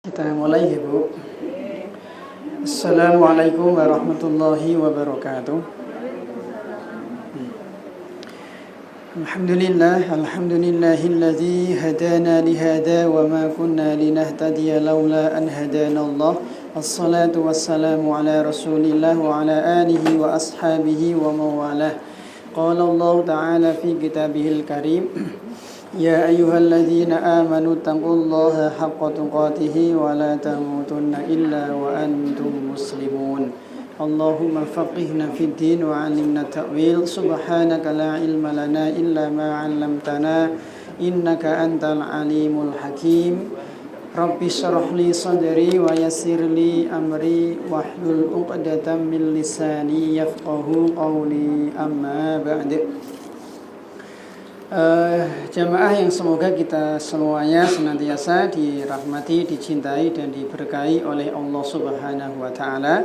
Kita mulai ya Bu. Assalamualaikum warahmatullahi wabarakatuh. Alhamdulillahilladzi hadana lihada wa ma kunna linahtadiya laula an hadana Allah. Assalatu wassalamu ala Rasulillah wa ala alihi wa ashabihi wa mawalah. Qala Allah Ta'ala fi kitabihil karim. Ya ayyuhalladzina amanu taqullaha haqqa tuqatih wa la tamutunna illa wa antum muslimun. Allahumma faqihna fid din wa 'allimna ta'wil. Subhanaka la ilma lana illa ma 'allamtana innaka antal alimul hakim. Rabbi shrah li sadri wa yassir li amri wahlul 'uqdatam min lisani yafqahu qawli. Amma ba'd. Jamaah yang semoga kita semuanya senantiasa dirahmati, dicintai dan diberkahi oleh Allah Subhanahu wa taala.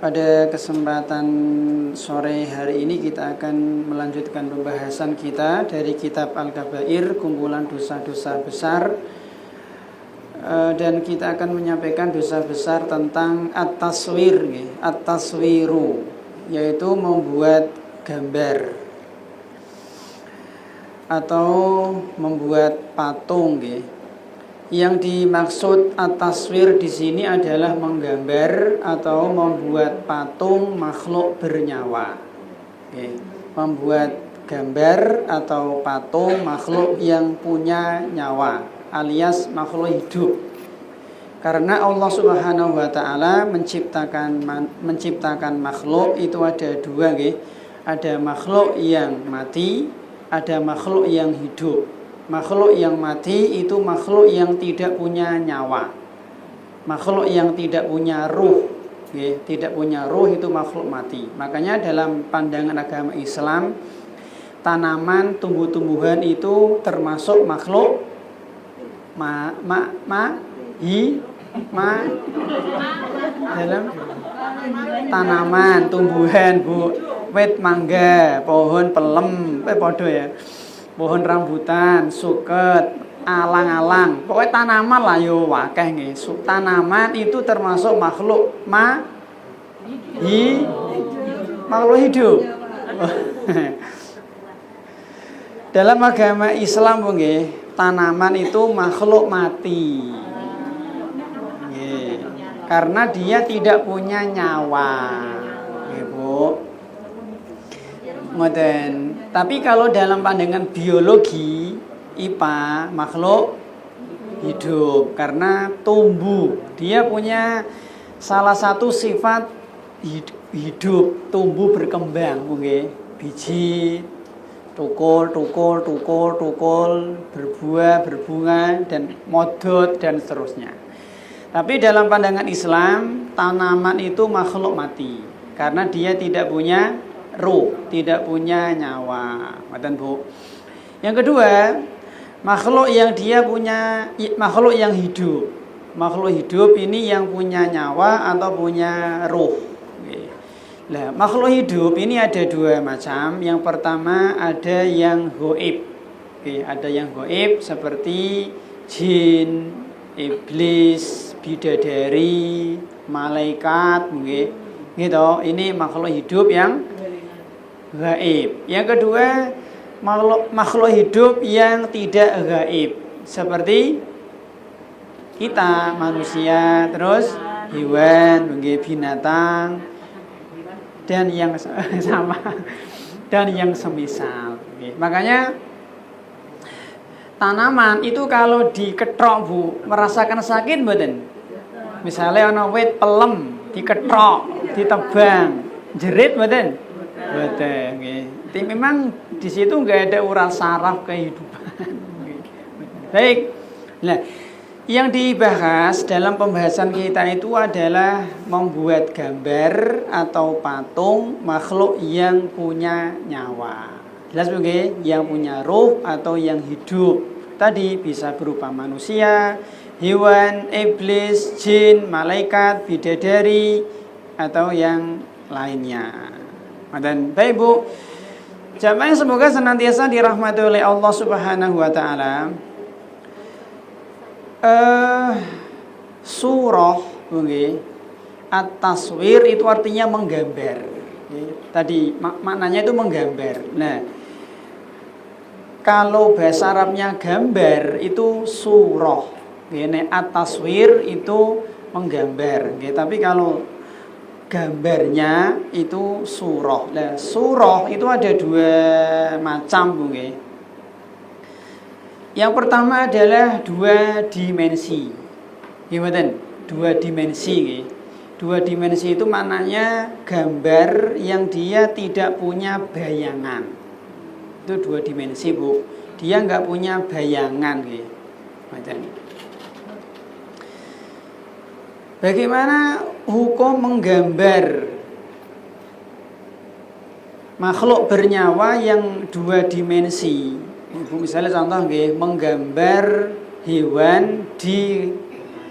Pada kesempatan sore hari ini kita akan melanjutkan pembahasan kita dari kitab Al-Kabair, kumpulan dosa-dosa besar. Dan kita akan menyampaikan dosa besar tentang at-taswiru, yaitu membuat gambar atau membuat patung. Yang dimaksud at-taswir di sini adalah menggambar atau membuat patung makhluk bernyawa. Membuat gambar atau patung makhluk yang punya nyawa, alias makhluk hidup. Karena Allah Subhanahu wa taala menciptakan makhluk itu ada dua, ada makhluk yang mati, ada makhluk yang hidup. Makhluk yang mati itu makhluk yang tidak punya nyawa, makhluk yang tidak punya ruh. Tidak punya ruh itu makhluk mati. Makanya dalam pandangan agama Islam, tanaman, tumbuh-tumbuhan itu termasuk makhluk dalam tanaman, tumbuhan, Bu. Wit mangga, pohon pelem, podo ya. Pohon rambutan, suket, alang-alang. Pokoknya tanaman lah yo wakeh nggih. Tanaman itu termasuk makhluk makhluk hidup. Dalam agama Islam nggih, tanaman itu makhluk mati. Nggih. Karena dia tidak punya nyawa. Nggih, Bu. Modern. Tapi kalau dalam pandangan biologi IPA, makhluk hidup karena tumbuh. Dia punya salah satu sifat hidup, tumbuh berkembang, biji, tukul, berbuah, berbunga dan modot dan seterusnya. Tapi dalam pandangan Islam, tanaman itu makhluk mati karena dia tidak punya ruh, tidak punya nyawa. Bu. Yang kedua, makhluk yang hidup. Makhluk hidup ini yang punya nyawa atau punya ruh. Nah, makhluk hidup ini ada dua macam. Yang pertama ada yang gaib. Ada yang gaib seperti jin, iblis, bidadari, malaikat, gitu. Ini makhluk hidup yang gaib. Yang kedua, makhluk hidup yang tidak gaib, seperti kita manusia, terus hewan, binatang dan yang sama dan yang semisal. Makanya tanaman itu kalau diketrok, Bu, merasakan sakit mboten? Misalnya ana wit pelem diketrok, ditebang, jerit mboten? Betul, okay. Memang di situ nggak ada urat saraf kehidupan. Baik, nah yang dibahas dalam pembahasan kita itu adalah membuat gambar atau patung makhluk yang punya nyawa. Jelas bukan? Yang punya ruh atau yang hidup. Tadi bisa berupa manusia, hewan, iblis, jin, malaikat, bidadari atau yang lainnya. Dan baik, Bu, jamaah yang semoga senantiasa dirahmati oleh Allah Subhanahu wa taala. Surah nggih. At-taswir itu artinya menggambar. Tadi maknanya itu menggambar. Nah, kalau bahasa Arabnya gambar itu surah. Ini at-taswir itu menggambar. Tapi kalau gambarnya itu surah. Nah, surah itu ada dua macam, Bu. Yang pertama adalah dua dimensi. Gimana? Dua dimensi. Dua dimensi itu maknanya gambar yang dia tidak punya bayangan. Itu dua dimensi, Bu. Dia nggak punya bayangan, macam ini. Bagaimana hukum menggambar makhluk bernyawa yang dua dimensi? Ibu misalnya contoh, menggambar hewan di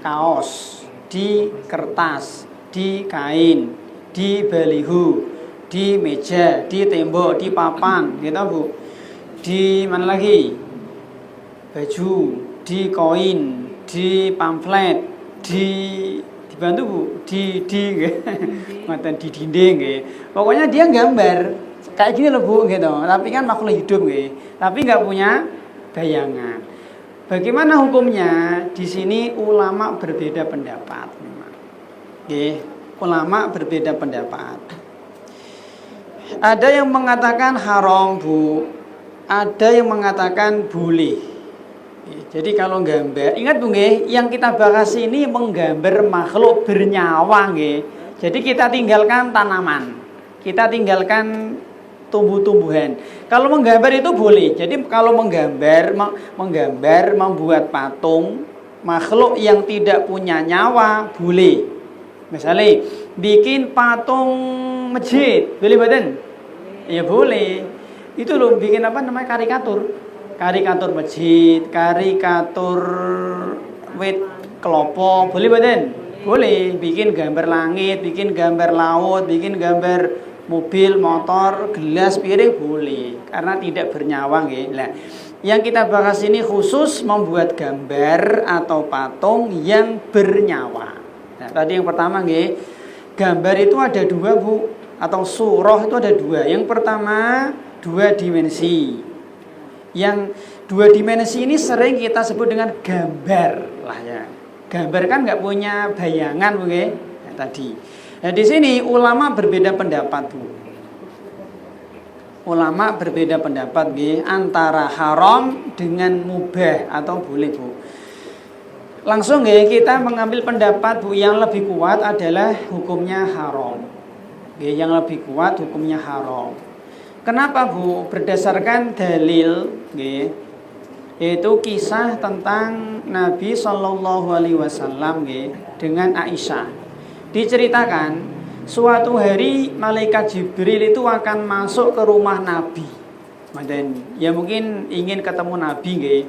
kaos, di kertas, di kain, di baliho, di meja, di tembok, di papan, gitu, Bu. Di mana lagi? Baju, di koin, di pamflet, dibantu, Bu, di mantan di dinding, pokoknya dia gambar kayak gini loh, Bu, gitu. Tapi kan makhluk hidup, tapi nggak punya bayangan. Bagaimana hukumnya? Di sini ulama berbeda pendapat, memang. Ulama berbeda pendapat. Ada yang mengatakan haram, Bu. Ada yang mengatakan boleh. Jadi kalau gambar, ingat, Bu, yang kita bahas ini menggambar makhluk bernyawa, Jadi kita tinggalkan tanaman, kita tinggalkan tumbuh-tumbuhan. Kalau menggambar itu boleh. Jadi kalau menggambar, membuat patung makhluk yang tidak punya nyawa boleh. Misalnya bikin patung masjid, boleh, badan? Ya boleh. Itu loh, bikin apa namanya, karikatur masjid, karikatur wit kelopo, boleh, badan? Boleh. Bikin gambar langit, bikin gambar laut, bikin gambar mobil, motor, gelas, piring, boleh, karena tidak bernyawa, Nah, yang kita bahas ini khusus membuat gambar atau patung yang bernyawa. Nah, tadi yang pertama, gambar itu ada dua, Bu, atau surah itu ada dua. Yang pertama dua dimensi. Yang dua dimensi ini sering kita sebut dengan gambar lah, ya. Gambar kan nggak punya bayangan, Bu, tadi. Nah, di sini ulama berbeda pendapat, Bu. Ulama berbeda pendapat, antara haram dengan mubah atau boleh, Bu. Langsung, kita mengambil pendapat, Bu, yang lebih kuat adalah hukumnya haram. Yang lebih kuat hukumnya haram. Kenapa, Bu? Berdasarkan dalil, yaitu kisah tentang Nabi Shallallahu Alaihi Wasallam dengan Aisyah. Diceritakan suatu hari malaikat Jibril itu akan masuk ke rumah Nabi. Dan ya mungkin ingin ketemu Nabi,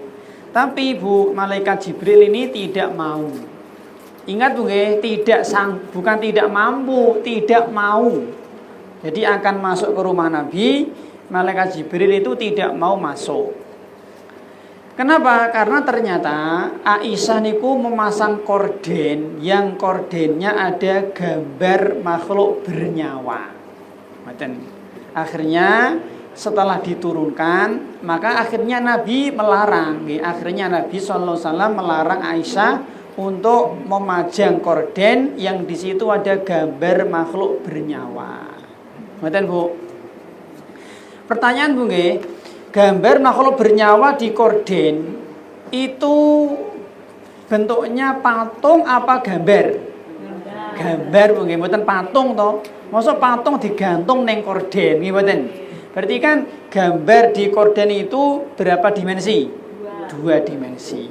tapi, Bu, malaikat Jibril ini tidak mau. Ingat, Bu, bukan tidak mampu, tidak mau. Jadi akan masuk ke rumah Nabi, malaikat Jibril itu tidak mau masuk. Kenapa? Karena ternyata Aisyah niku memasang korden, yang kordennya ada gambar makhluk bernyawa. Akhirnya setelah diturunkan, maka akhirnya Nabi melarang. Akhirnya Nabi SAW melarang Aisyah untuk memajang korden yang di situ ada gambar makhluk bernyawa. Betul, Bu? Pertanyaan, Bu, gambar makhluk bernyawa di korden itu bentuknya patung apa gambar? Gambar, Bu, mboten patung toh. Masa patung digantung neng korden, mboten. Berarti kan gambar di korden itu berapa dimensi? Dua dimensi.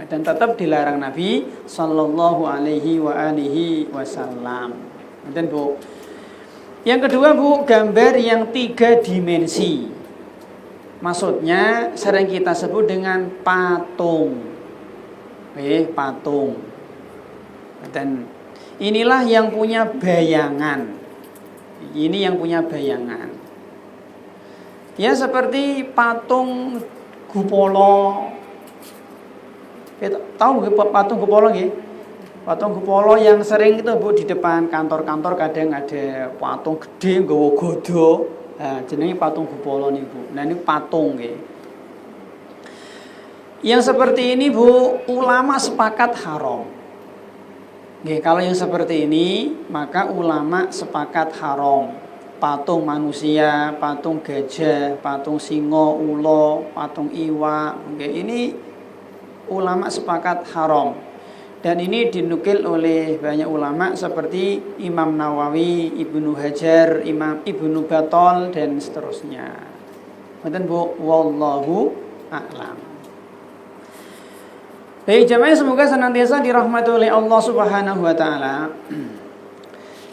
Dan tetap dilarang Nabi Sallallahu Alaihi Wasallam. Dan, Bu, yang kedua, Bu, gambar yang tiga dimensi. Maksudnya sering kita sebut dengan patung. Patung. Dan inilah yang punya bayangan. Ini yang punya bayangan. Ya, seperti patung Gupolo. Tahu patung Gupolo, nggih? Patung Gupolo yang sering itu Bu di depan kantor-kantor kadang ada patung gede nggawa godo. Nah, jenenge patung Gupolo nih Bu. Nah ini patung nggih. Yang seperti ini Bu, ulama sepakat haram. Nggih, kalau yang seperti ini maka ulama sepakat haram. Patung manusia, patung gajah, patung singo, ulo, patung iwa, nggih, ini ulama sepakat haram. Dan ini dinukil oleh banyak ulama seperti Imam Nawawi, Ibnu Hajar, Imam Ibnu Battal dan seterusnya. Mboten Bu, wallahu a'lam. Baik jamaah, semoga senantiasa dirahmati oleh Allah Subhanahu wa taala.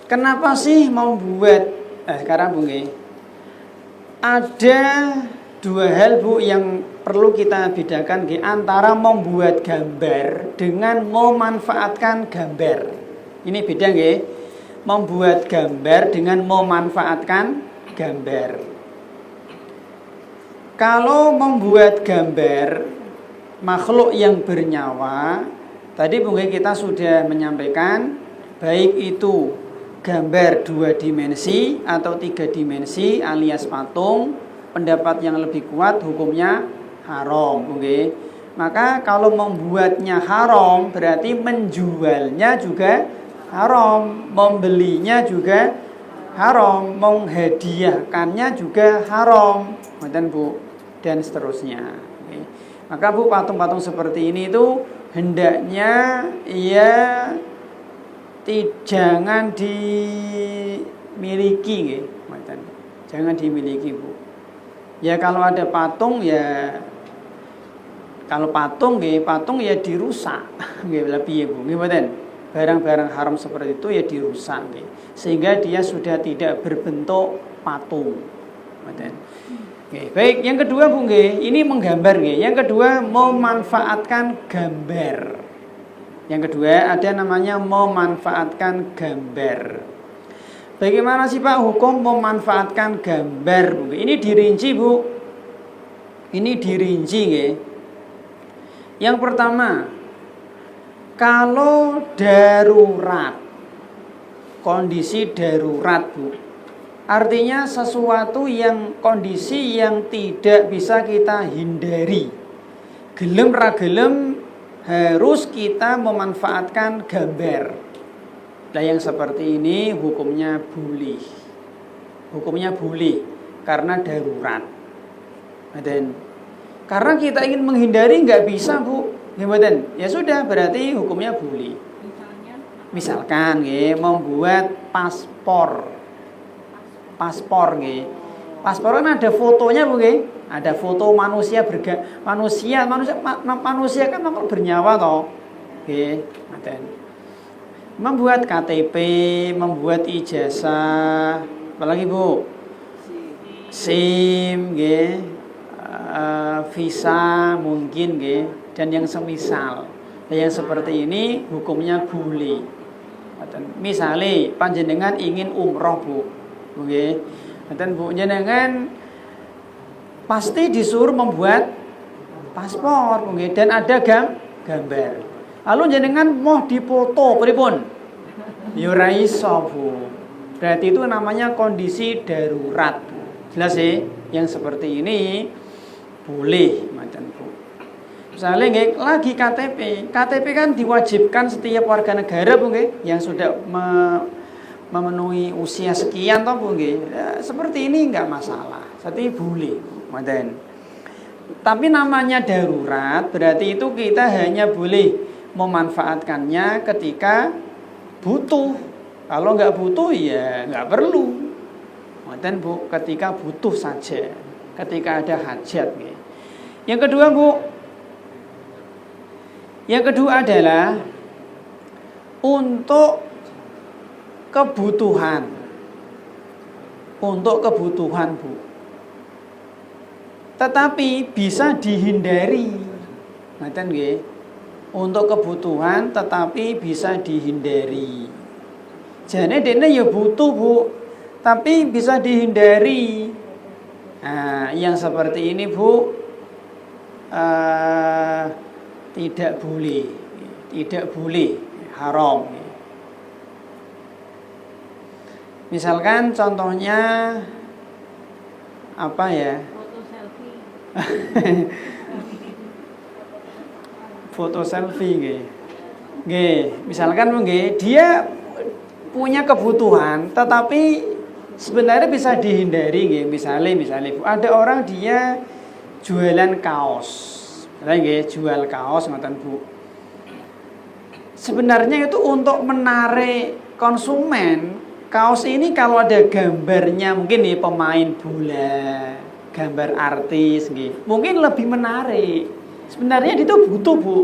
Kenapa sih membuat sekarang Bu nggih. Ada dua hal Bu yang perlu kita bedakan antara membuat gambar dengan memanfaatkan gambar. Ini beda nggih. Membuat gambar dengan memanfaatkan gambar. Kalau membuat gambar makhluk yang bernyawa, tadi mungkin kita sudah menyampaikan baik itu gambar 2 dimensi atau 3 dimensi alias patung, pendapat yang lebih kuat hukumnya haram, okay? Maka kalau membuatnya haram berarti menjualnya juga haram, membelinya juga haram, menghadiahkannya juga haram, dan Bu, dan seterusnya. Okay? Maka Bu, patung-patung seperti ini itu hendaknya jangan dimiliki, okay? Jangan dimiliki Bu. Ya kalau ada patung ya, kalau patung ya dirusak nggih lebih ya Bu. Nggih mboten. Barang-barang haram seperti itu ya dirusak nggih. Sehingga dia sudah tidak berbentuk patung. Mboten. Nggih. Baik, yang kedua Bu nggih, ini menggambar nggih. Yang kedua memanfaatkan gambar. Yang kedua ada namanya memanfaatkan gambar. Bagaimana sih Pak hukum memanfaatkan gambar Bu? Ini dirinci Bu. Ini dirinci nggih. Yang pertama, kalau darurat, kondisi darurat Bu, artinya sesuatu yang kondisi yang tidak bisa kita hindari. Gelem ra gelem harus kita memanfaatkan gambar. Nah yang seperti ini hukumnya boleh. Hukumnya boleh karena darurat. Dan karena kita ingin menghindari nggak bisa Bu. Ya sudah berarti hukumnya boleh. Misalkan membuat paspor. Paspor Paspor kan ada fotonya Bu nggih. Ada foto manusia manusia kan bernyawa toh. Nggih, membuat KTP, membuat ijazah, apalagi Bu? SIM, visa mungkin, dan yang semisal. Yang seperti ini hukumnya boleh. Misalnya panjenengan ingin umroh Bu, dan Bu jenengan pasti disuruh membuat paspor, dan ada gambar. Lalu jenengan mau dipoto pripun? Ya ora iso Bu. Berarti itu namanya kondisi darurat. Jelas sih, yang seperti ini boleh macam Bu. Misalnya lagi KTP. KTP kan diwajibkan setiap warga negara Bu yang sudah memenuhi usia sekian toh Bu ya, seperti ini enggak masalah. Jadi boleh, macam. Tapi namanya darurat berarti itu kita hanya boleh memanfaatkannya ketika butuh. Kalau nggak butuh ya nggak perlu. Dan Bu, ketika butuh saja, ketika ada hajat. Yang kedua Bu, yang kedua adalah untuk kebutuhan. Untuk kebutuhan Bu. Tetapi bisa dihindari. Ngaten nggih. Untuk kebutuhan tetapi bisa dihindari. Jane dene ya butuh Bu, tapi bisa dihindari. Nah, yang seperti ini Bu tidak boleh. Tidak boleh. haram. Misalkan contohnya apa ya? Foto selfie. Foto selfie nggih. Nggih, misalkan nggih dia punya kebutuhan tetapi sebenarnya bisa dihindari nggih. Misalnya Bu, ada orang dia jualan kaos. Nggih, jual kaos ngoten Bu. Sebenarnya itu untuk menarik konsumen. Kaos ini kalau ada gambarnya mungkin nih pemain bola, gambar artis gitu. Mungkin lebih menarik. Sebenarnya itu butuh Bu.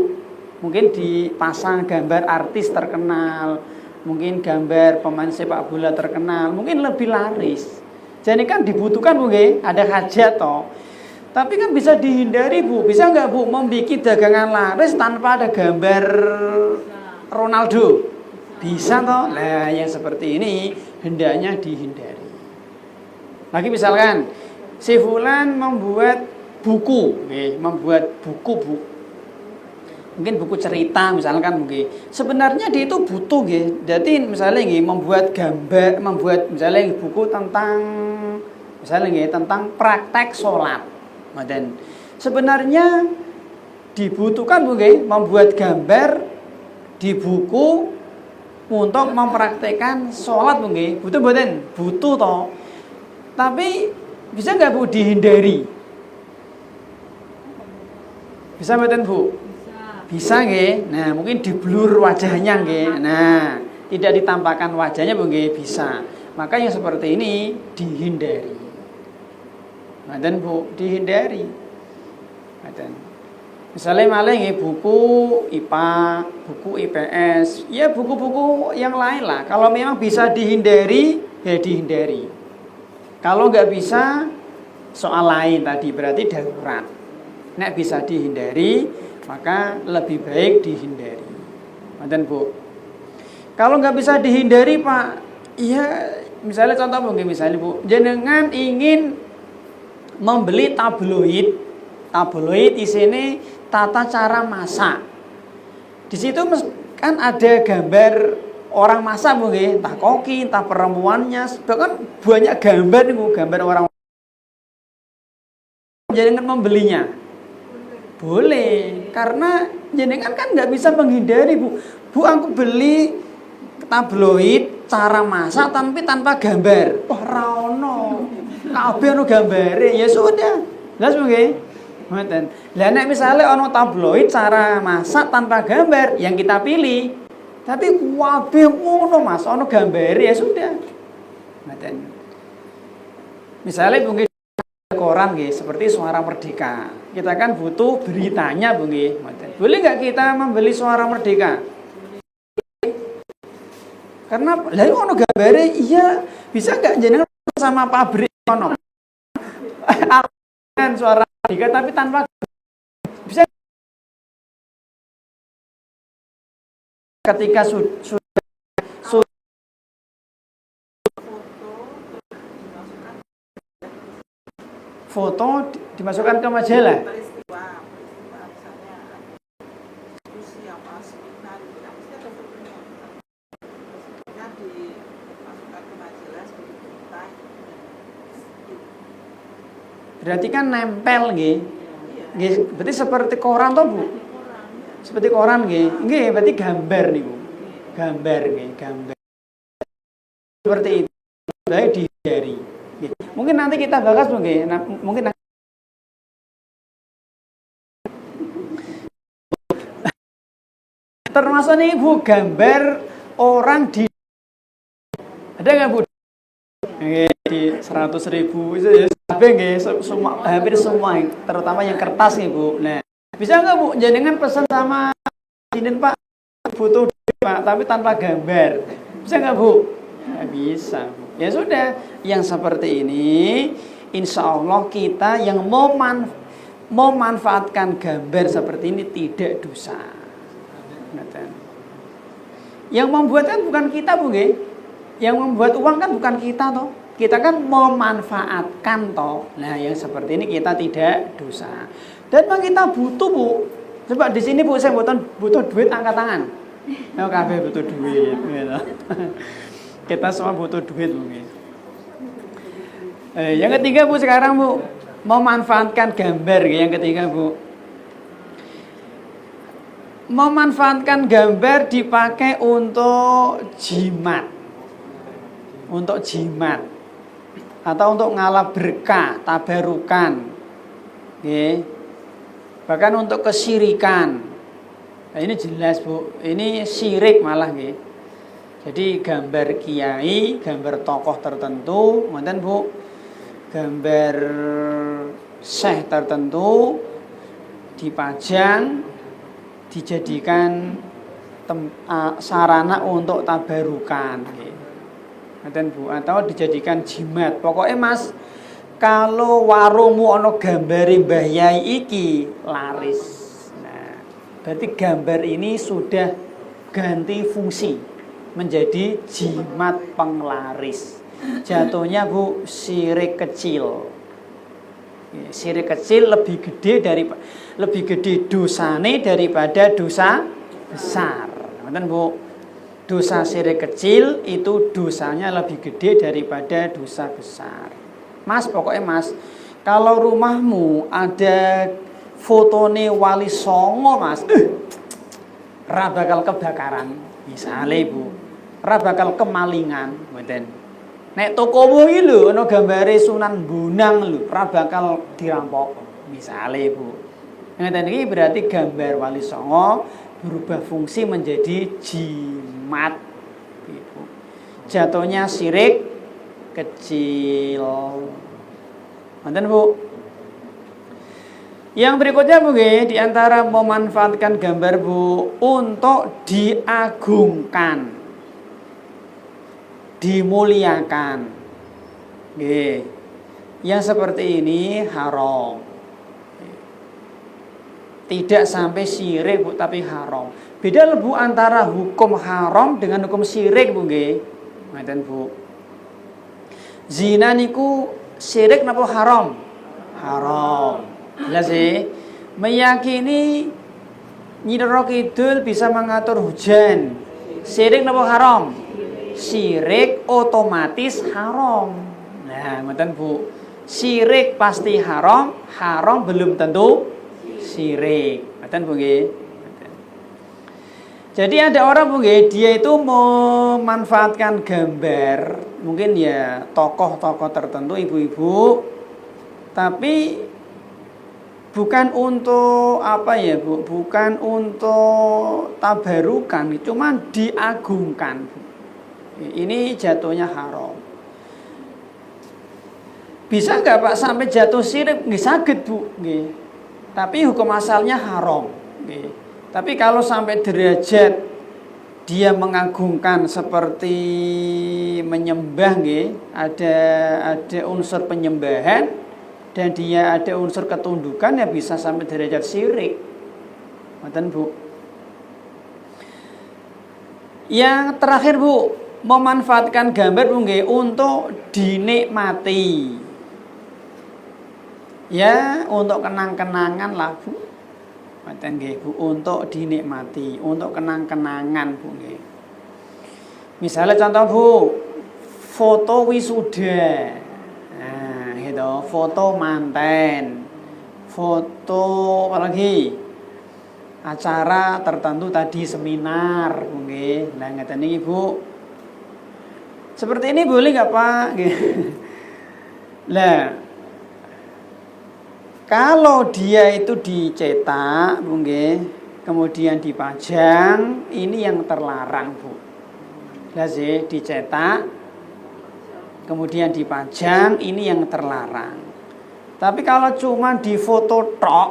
Mungkin dipasang gambar artis terkenal, mungkin gambar pemain sepak bola terkenal, mungkin lebih laris. Jadi kan dibutuhkan Bu, ada hajat toh. Tapi kan bisa dihindari Bu. Bisa nggak Bu membuat dagangan laris tanpa ada gambar Ronaldo? Bisa toh. Nah, yang seperti ini hendaknya dihindari. Lagi misalkan si fulan membuat buku, membuat buku Bu. Mungkin buku cerita misalkan mungkin. Sebenarnya dia itu butuh nggih. Jadi misalnya nggih membuat gambar, membuat misalnya buku tentang misalnya nggih tentang praktek sholat. Dan sebenarnya dibutuhkan mungkin membuat gambar di buku untuk mempraktekkan sholat mungkin butuh mboten? Butuh toh. Tapi bisa nggak Bu dihindari? Bisa mboten Bu? Bisa nggih. Nah, mungkin diblur wajahnya nggih. Nah, tidak ditampakkan wajahnya mungkin bisa. Maka yang seperti ini dihindari. Mboten Bu, dihindari. Mboten. Misalnya malah nggih buku IPA, buku IPS, ya buku-buku yang lain lah. Kalau memang bisa dihindari, ya dihindari. Kalau nggak bisa, soal lain tadi berarti darurat. Nek bisa dihindari, maka lebih baik dihindari. Manten Bu. Kalau nggak bisa dihindari Pak, ya misalnya contoh mungkin misalnya Bu, jenengan ingin membeli tabloid. Tabloid di sini tata cara masak. Di situ kan ada gambar orang masak mungkin, entah koki, entah perempuannya, bahkan banyak gambar nih Bu, gambar orang. Jenengan membelinya boleh, karena jenengan kan nggak bisa menghindari Bu. Bu, aku beli tabloid cara masak tapi tanpa gambar. Wah, raono. Kabeh ono gambare, ya sudah. Jelas mungkin. Ngoten. Lah nek misale ana tabloid cara masak tanpa gambar, yang kita pilih. Tapi kabeh ngono Mas, ana gambare ya sudah. Ngoten. Misale mungkin koran nggih, seperti Suara Merdeka. Kita kan butuh beritanya Bu nggih. Ngoten. Boleh enggak kita membeli Suara Merdeka? Karena lha ono gambare, iya, bisa enggak jenengan sama pabrik ono? Kan Suara Merdeka tapi tanpa bisa ketika foto dimasukkan ke majalah. Berarti kan nempel nggih. Nggih, berarti seperti koran toh Bu? Seperti koran nggih. Nggih, berarti gambar niku. Gambar nggih, gambar. Seperti itu. Baik dihindari. Mungkin nanti kita bahas mungkin termasuk nih Bu, gambar orang di ada nggak Bu? Di 100.000 itu ya semua, hampir semua, terutama yang kertas nih Bu. Nah, bisa nggak Bu jenengan pesan sama izin Pak butuh Pak tapi tanpa gambar, bisa nggak Bu? Nggak bisa Bu. Ya sudah, yang seperti ini insya Allah kita yang mau memanfaatkan gambar seperti ini tidak dosa. Yang membuat kan bukan kita Bu nggih. Yang membuat uang kan bukan kita toh. Kita kan memanfaatkan toh. Nah, yang seperti ini kita tidak dosa. Dan memang kita butuh Bu. Coba di sini Bu, saya butuh duit angkat tangan. Kabeh butuh duit gitu. Kita semua butuh duit mungkin. Yang ketiga Bu, sekarang Bu, memanfaatkan gambar. Yang ketiga Bu, memanfaatkan gambar dipakai untuk jimat. Untuk jimat atau untuk ngalap berkah, tabarukan. Nggih. Bahkan untuk kesyirikan. Nah, ini jelas Bu, ini syirik malah nggih. Jadi gambar kiai, gambar tokoh tertentu, ngoten Bu. Gambar syekh tertentu dipajang, dijadikan sarana untuk tabarukan nggih. Ngoten Bu, atau dijadikan jimat. Pokoknya Mas, kalau warungmu ana gambare Mbah Yai iki laris. Nah, berarti gambar ini sudah ganti fungsi menjadi jimat penglaris. Jatuhnya Bu, syirik kecil. Syirik kecil lebih gede dosane daripada dosa besar. Ngoten Bu. Dosa syirik kecil itu dosanya lebih gede daripada dosa besar. Mas, pokoknya Mas, kalau rumahmu ada fotone Wali Songo Mas, ra bakal kebakaran misalnya Bu, ra bakal kemalingan ngoten. Nek tokomu iki lho ana gambare Sunan Bonang lho, ra bakal dirampok misalnya Bu. Ngoten iki berarti gambar Wali Songo berubah fungsi menjadi jimat. Jatuhnya syirik kecil. Nonton Bu. Yang berikutnya Bu, di antara memanfaatkan gambar Bu untuk diagungkan, dimuliakan. Yang seperti ini haram. Tidak sampai syirik Bu, tapi haram. Beda Bu antara hukum haram dengan hukum syirik Bu nggih. Ngoten Bu. Zina niku syirik napa haram? Haram. Jelas sih. Meyakini Nyi Roro Kidul bisa mengatur hujan. Syirik napa haram? Syirik otomatis haram. Nah, ngoten Bu. Syirik pasti haram, haram belum tentu syirik. Ngoten Bu nggih. Jadi ada orang Bu nggih, dia itu memanfaatkan gambar, mungkin ya tokoh-tokoh tertentu, ibu-ibu, tapi bukan untuk apa ya Bu, bukan untuk tabarukan, cuma diagungkan. Ini jatuhnya haram. Bisa nggak Pak sampai jatuh syirik? Nggih saged Bu nggih. Tapi hukum asalnya haram nggih. Tapi kalau sampai derajat dia mengagungkan seperti menyembah nggih, ada unsur penyembahan dan dia ada unsur ketundukan, ya bisa sampai derajat syirik. Ngoten Bu. Yang terakhir Bu, memanfaatkan gambar Bu nggih untuk dinikmati. Ya, untuk kenang-kenangan lah Bu. Ngoten nggih Bu, untuk dinikmati, untuk kenang-kenangan Bu nggih. Misalnya contoh Bu, foto wisuda. Nah, gitu, foto manten. Foto apa lagi? Acara tertentu tadi seminar Bu nggih. Lah ngoten niki Bu. Seperti ini boleh enggak Pak? Lah kalau dia itu dicetak, Bu nggih, kemudian dipajang, ini yang terlarang, Bu. Lah sih, dicetak, kemudian dipajang, ini yang terlarang. Tapi kalau cuma difoto tok,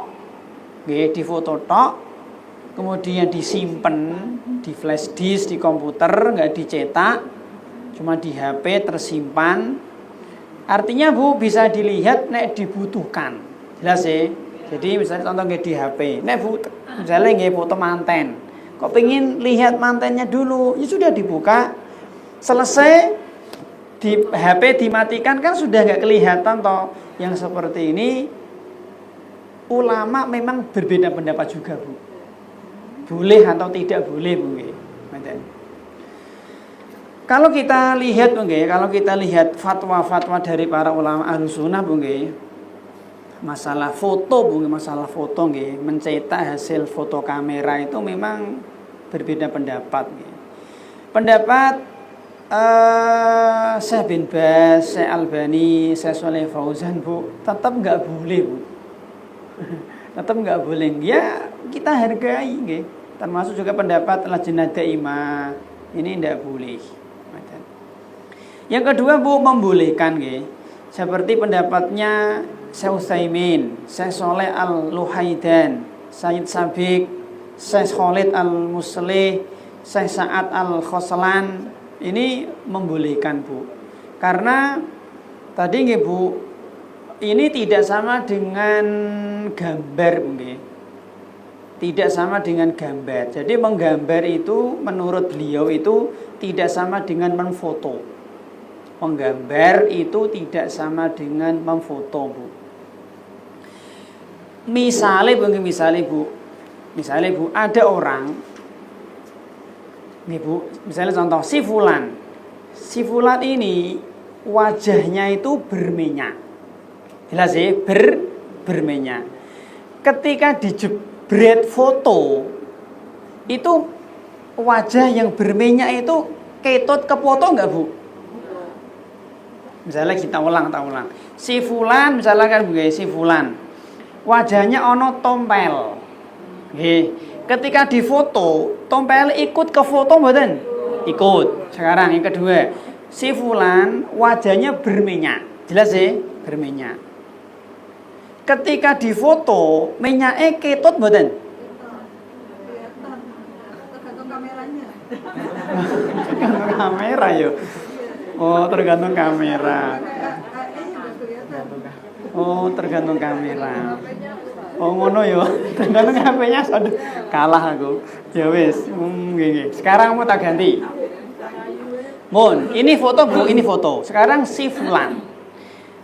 nggih, difoto tok, kemudian disimpan di flash disk di komputer, nggak dicetak, cuma di HP tersimpan. Artinya Bu bisa dilihat nek dibutuhkan. Jelas sih. Jadi misalnya contoh nggih di HP. Nek Bu misalnya nggih foto manten. Kok pengen lihat mantennya dulu, ya sudah dibuka. Selesai di HP dimatikan kan sudah nggak kelihatan toh. Yang seperti ini ulama memang berbeda pendapat juga Bu. Boleh atau tidak boleh Bu nggih. Kalau kita lihat fatwa-fatwa dari para ulama Ahlussunnah masalah foto mencetak hasil foto kamera itu memang berbeda pendapat. Pendapat Syekh bin Baz, Syekh Albani, Syekh Shalih Fauzan tetap nggak boleh tetap nggak boleh. Ya kita hargai termasuk juga pendapat Lajnah Daimah ini tidak boleh. Yang kedua membolehkan seperti pendapatnya Syekh Utsaimin, Syekh Shalih Al-Luhaidan, Sayyid Sabiq, Syekh Khalid Al-Muslih, Syekh Sa'ad Al-Khoslan ini membolehkan karena tadi ini tidak sama dengan gambar tidak sama dengan gambar. Jadi menggambar itu menurut beliau itu tidak sama dengan memfoto. Menggambar itu tidak sama dengan memfoto, Misalnya ada orang, misalnya contoh si Fulan ini wajahnya itu berminyak, jelas berminyak. Ketika dijebret foto, itu wajah yang berminyak itu ketut ke foto nggak Misalnya kita ulang. Si Fulan misalnya si Fulan wajahnya ono tompel. Ketika difoto, tompel ikut ke foto mboten? Ikut. Sekarang yang kedua, si Fulan wajahnya berminyak. Jelas berminyak. Ketika difoto, minyaknya ketut mboten? Tergantung kameranya. Tergantung kamera yo. Oh, tergantung kamera. Oh, tergantung kamera. Oh, ngono yo. Tergantung HP-nya. Aduh, kalah aku. Ya wis, Sekarang mau tak ganti. Ini foto, ini foto. Sekarang si Fulan.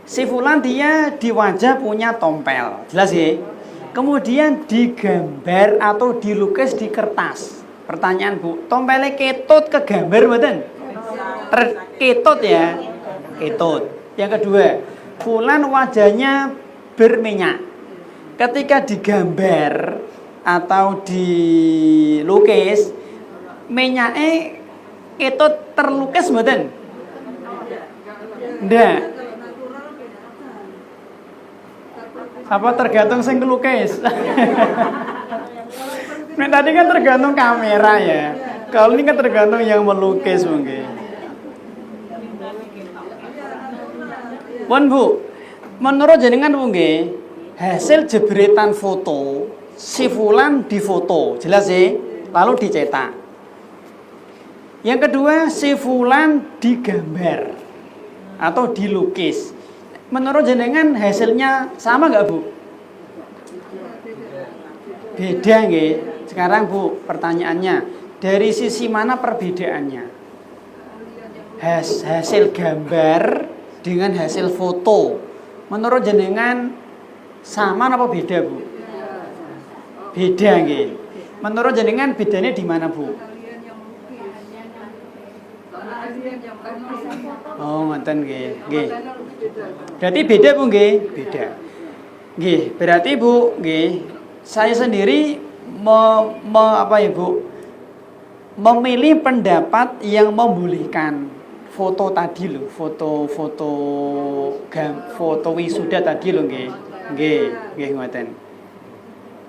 Si Fulan dia di wajah punya tompel. Jelas ya? Kemudian digambar atau dilukis di kertas. Pertanyaan tompelnya ketut ke gambar mboten? Ketut ya, ketut. Yang kedua, Fulan wajahnya berminyak. Ketika digambar atau dilukis, minyaknya ketut terlukis mboten? Ndak. Apa tergantung sing kelukis? Nah, tadi kan tergantung kamera ya. Kalau ini kan tergantung yang melukis mungkin. Menurut jenengan hasil jebretan foto si Fulan difoto, jelas lalu dicetak. Yang kedua si Fulan digambar atau dilukis. Menurut jenengan hasilnya sama nggak Beda Sekarang pertanyaannya dari sisi mana perbedaannya? Hasil gambar dengan hasil foto, menurut jenengan sama apa beda Beda Menurut jenengan bedanya di mana Oh, ngoten nggih. Berarti beda Beda. Berarti saya sendiri memilih pendapat yang membolehkan foto tadi loh, foto wisuda tadi loh nggih ngoten.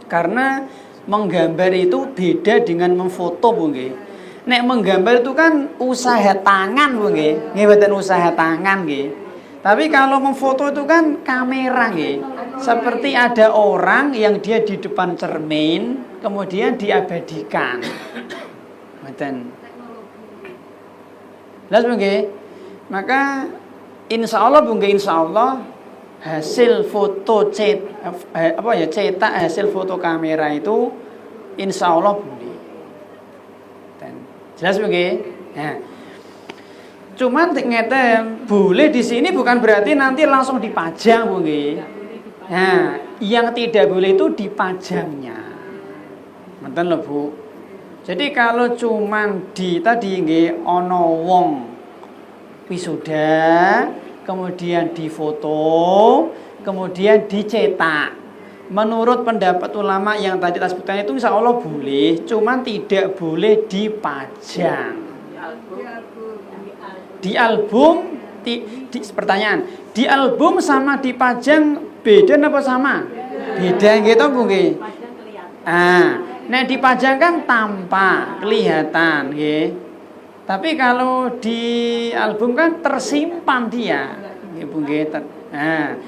Karena menggambar itu beda dengan memfoto nggih. Nek menggambar itu kan usaha tangan nggih mboten usaha tangan nggih. Tapi kalau memfoto itu kan kamera nggih. Seperti ada orang yang dia di depan cermin kemudian diabadikan. Ngoten. Maka insya Allah hasil foto cetak hasil foto kamera itu insya Allah boleh. Jelas Nah, cuman ngeten boleh di sini bukan berarti nanti langsung dipajang Nah, yang tidak boleh itu dipajangnya. Ngoten lho Jadi kalau cuman di tadi nggih ana wong wisuda, kemudian difoto, kemudian dicetak. Menurut pendapat ulama yang tadi kita sebutkan itu insya Allah boleh, cuman tidak boleh dipajang. Di album, pertanyaan, di album sama dipajang beda apa sama? Beda gitu Bu nggih. Nah dipajang kan tanpa kelihatan nggih. Tapi kalau di album kan tersimpan dia, nggih Bu nggih. Nah,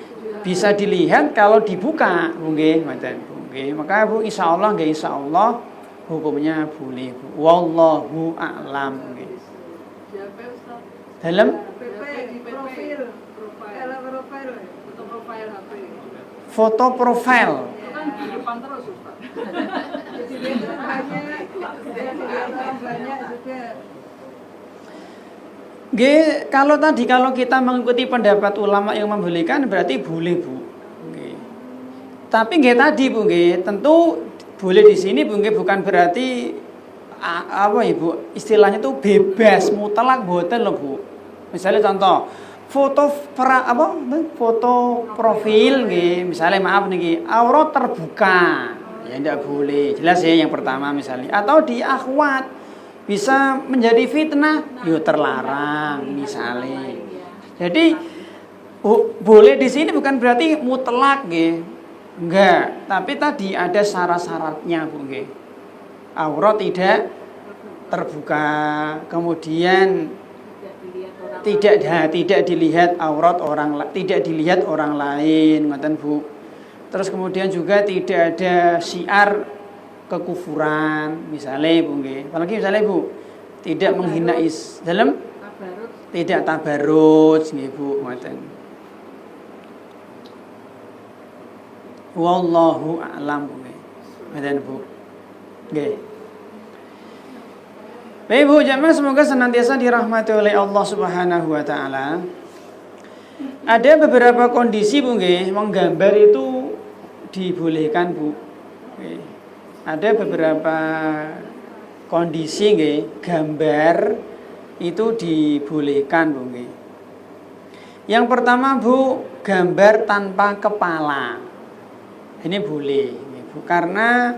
bisa dilihat kalau dibuka, Bu nggih, ngoten Bu nggih. Maka Bu insyaallah nggih insyaallah hukumnya boleh Bu. Wallahu a'lam nggih. Dalam profil HP. Foto profil. Itu kan di depan terus, Ustaz. Jadi banyak juga. Kalau kita mengikuti pendapat ulama yang membolehkan berarti boleh Bu. Nggih. Tapi tadi Bu tentu boleh di sini Bu bukan berarti apa Ibu istilahnya itu bebas mutlak mboten lho Bu. Misalnya contoh foto profil nggih, misalnya maaf niki aurat terbuka. Ya tidak boleh. Jelas ya yang pertama misalnya atau di akhwat bisa menjadi fitnah, yo terlarang misalnya. Jadi boleh di sini bukan berarti mutlak nggih. Enggak, tapi tadi ada syarat-syaratnya Bu nggih. Aurat tidak terbuka, kemudian tidak dilihat aurat tidak dilihat orang lain, ngoten Bu. Terus kemudian juga tidak ada syiar kekufuran, misalnya Bu nggih. Apalagi misalnya Bu, tidak menghina dalam tidak tabarruj nggih Bu, ngoten. Wallahu a'lam Bu nggih. Ngoten Bu. Nggih. Baik Bu jamaah, semoga senantiasa dirahmati oleh Allah Subhanahu wa taala. Ada beberapa kondisi Bu nggih, menggambar itu dibolehkan Bu. Nggih. Ada beberapa kondisi nggih, gambar itu dibolehkan Bu nggih. Yang pertama Bu, gambar tanpa kepala. Ini boleh nggih Bu, karena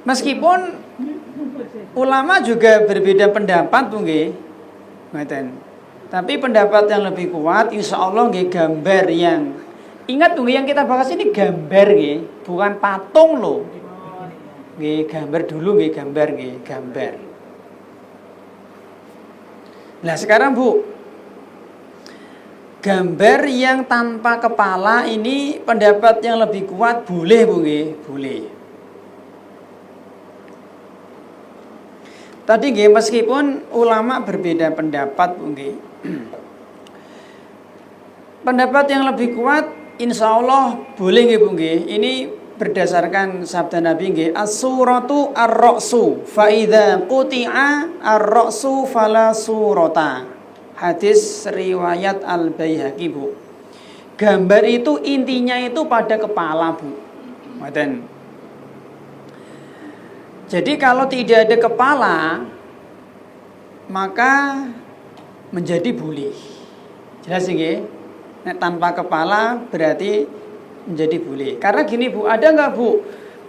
meskipun ulama juga berbeda pendapat Bu nggih. Ngoten. Tapi pendapat yang lebih kuat insyaallah nggih gambar yang ingat Bu yang kita bahas ini gambar nggih, bukan patung loh. Nggih gambar dulu nggih gambar nggih, gambar. Nah, sekarang Bu, gambar yang tanpa kepala ini pendapat yang lebih kuat boleh Bu nggih, boleh. Tadi nggih meskipun ulama berbeda pendapat Bu nggih. Pendapat yang lebih kuat insyaallah boleh nggih Bu nggih. Ini berdasarkan sabda Nabi nggih, as-suratu ar-ra'su fa idza quti'a ar-ra'su fala surata. Hadis riwayat Al-Baihaqi Bu. Gambar itu intinya itu pada kepala Bu. Ngoten. Jadi kalau tidak ada kepala maka menjadi boleh. Jelas nggih? Nek tanpa kepala berarti menjadi boleh. Karena gini Bu, ada nggak Bu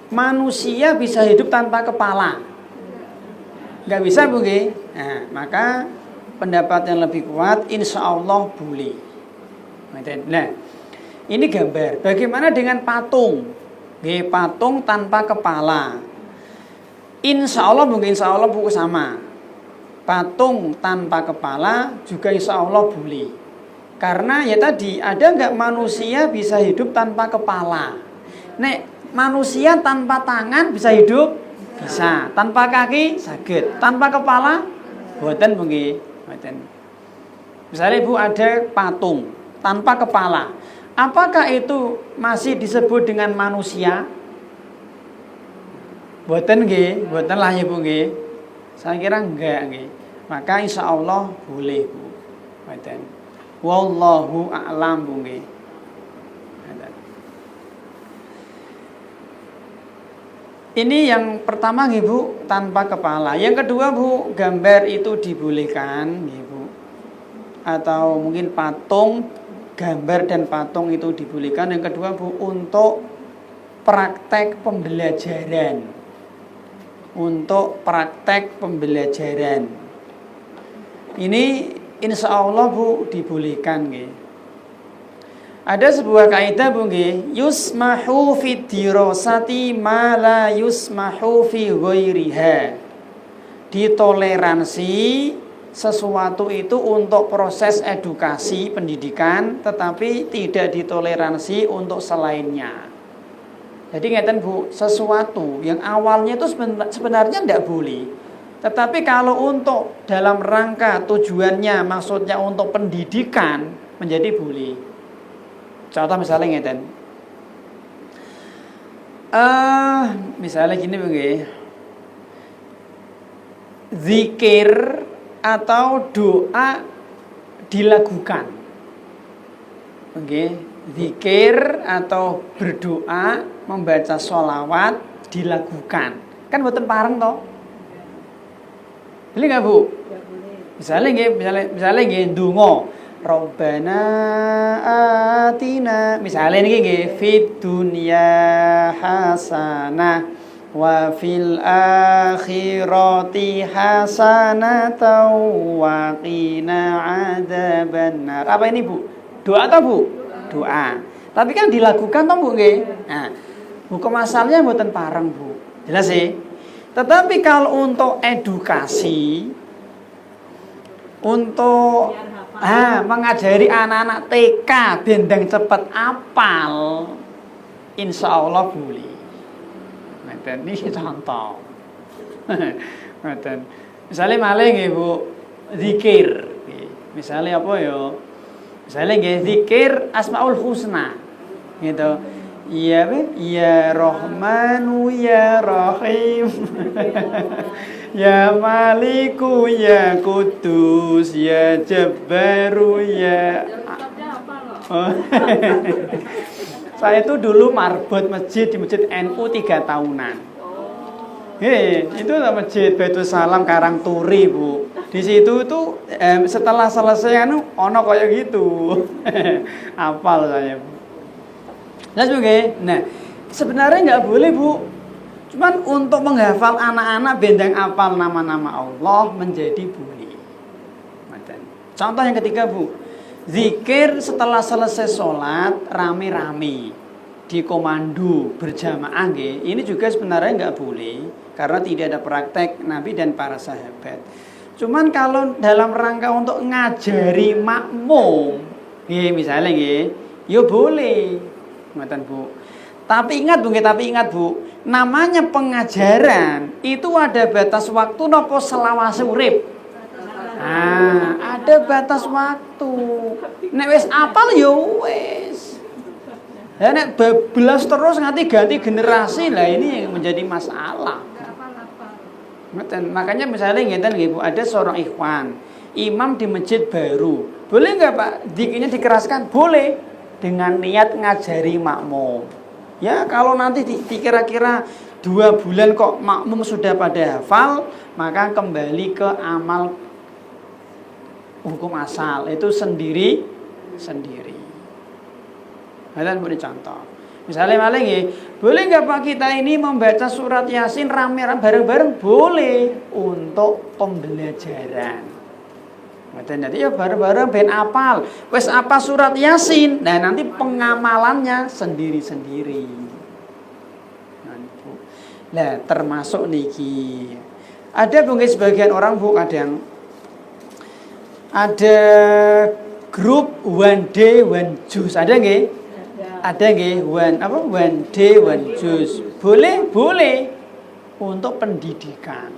manusia bisa hidup tanpa kepala? Nggak bisa Bu nggih. Nah, maka pendapat yang lebih kuat insyaallah boleh. Nah, ini gambar. Bagaimana dengan patung? Nggih, patung tanpa kepala. Insyaallah mungkin insyaallah Bu sama. Patung tanpa kepala juga insyaallah boleh. Karena ya tadi ada nggak manusia bisa hidup tanpa kepala? Nek manusia tanpa tangan bisa hidup? Bisa. Tanpa kaki sakit. Tanpa kepala? Boten nggih. Boten. Misalnya Bu ada patung tanpa kepala. Apakah itu masih disebut dengan manusia? Boten nggih, boten lah ya Bu nggih. Saya kira enggak nggih. Maka insyaallah boleh Bu. Boten. Wallahu a'lam Bu nggih. Ini yang pertama nggih Bu, tanpa kepala. Yang kedua Bu, gambar itu dibolehkan nggih Bu. Atau mungkin patung, gambar dan patung itu dibolehkan. Yang kedua Bu, untuk praktek pembelajaran. Untuk praktek pembelajaran. Ini insya Allah Bu dibolehkan nggih. Ada sebuah kaidah Bu nggih, yusmahu fi dirasati ma la yusmahu fi ghairiha. Ditoleransi sesuatu itu untuk proses edukasi pendidikan, tetapi tidak ditoleransi untuk selainnya. Jadi ngeten Bu, sesuatu yang awalnya itu sebenarnya tidak boleh. Tetapi kalau untuk dalam rangka tujuannya, maksudnya untuk pendidikan, menjadi boleh. Contoh misalnya ngeten. Misalnya gini begini. Zikir atau doa dilakukan. Oke, zikir atau berdoa, membaca sholawat dilakukan. Kan boten pareng toh? Boleh nggak Bu? Ya boleh. Misalnya nggih ndonga. Rabbana atina, misalnya ini nggih fid dunya hasanah wa fil akhirati hasanatan wa qina adzabannar. Apa ini Bu? Doa atau Bu? Doa. Tapi kan dilakukan toh Bu nggih. Nah, hukum asalnya mboten pareng Bu. Jelas sih? Tetapi kalau untuk edukasi, untuk mengajari anak-anak TK bendang cepet apal, insya Allah boleh. Ngeten niki contoh. Ngeten. Misalnya malah nggih Bu, zikir. Misalnya apa ya? Misalnya nggih zikir Asmaul Husna. Gitu. Ya Rahmanu ya Rahim. Ya Maliku ya Kudus ya Jabbaru ya. Oh. Saya itu dulu marbot masjid di masjid NU 3 tahunan. Itu masjid Baitul Salam Karangturi Bu. Di situ tuh setelah selesai ono kayak gitu. Hafal saya Bu. Nah, sebenarnya nggak boleh Bu. Cuman untuk menghafal anak-anak bendang apal nama-nama Allah menjadi boleh. Contoh yang ketiga Bu, zikir setelah selesai sholat rame-rame di komando berjamaah nggih. Ini juga sebenarnya nggak boleh karena tidak ada praktek Nabi dan para sahabat. Cuman kalau dalam rangka untuk ngajari makmum, misalnya ya boleh. Bu. Tapi ingat Bu, namanya pengajaran itu ada batas waktu nopo selawase urip. Ada batas waktu. Nek wis apal ya wis. Ya nek bablas terus nganti ganti generasi lah ini yang menjadi masalah. Makanya misalnya ngeten nggih Bu, ada seorang ikhwan, imam di masjid baru. Boleh enggak Pak dikirnya dikeraskan? Boleh. Dengan niat ngajari makmum. Ya kalau nanti dikira-kira 2 bulan kok makmum sudah pada hafal, maka kembali ke amal hukum asal itu sendiri. Kalian boleh contoh. Misalnya malah boleh nggak Pak kita ini membaca surat Yasin rame-rame bareng-bareng? Boleh untuk pembelajaran. Jadi ya bareng-bareng ben apal. Wes apa surat Yasin. Nah nanti pengamalannya sendiri-sendiri. Nah termasuk niki. Ada mungkin sebagian orang Bu kadang ada grup one day one juice. Ada nggih? Ada nggih one day one juice. Boleh untuk pendidikan.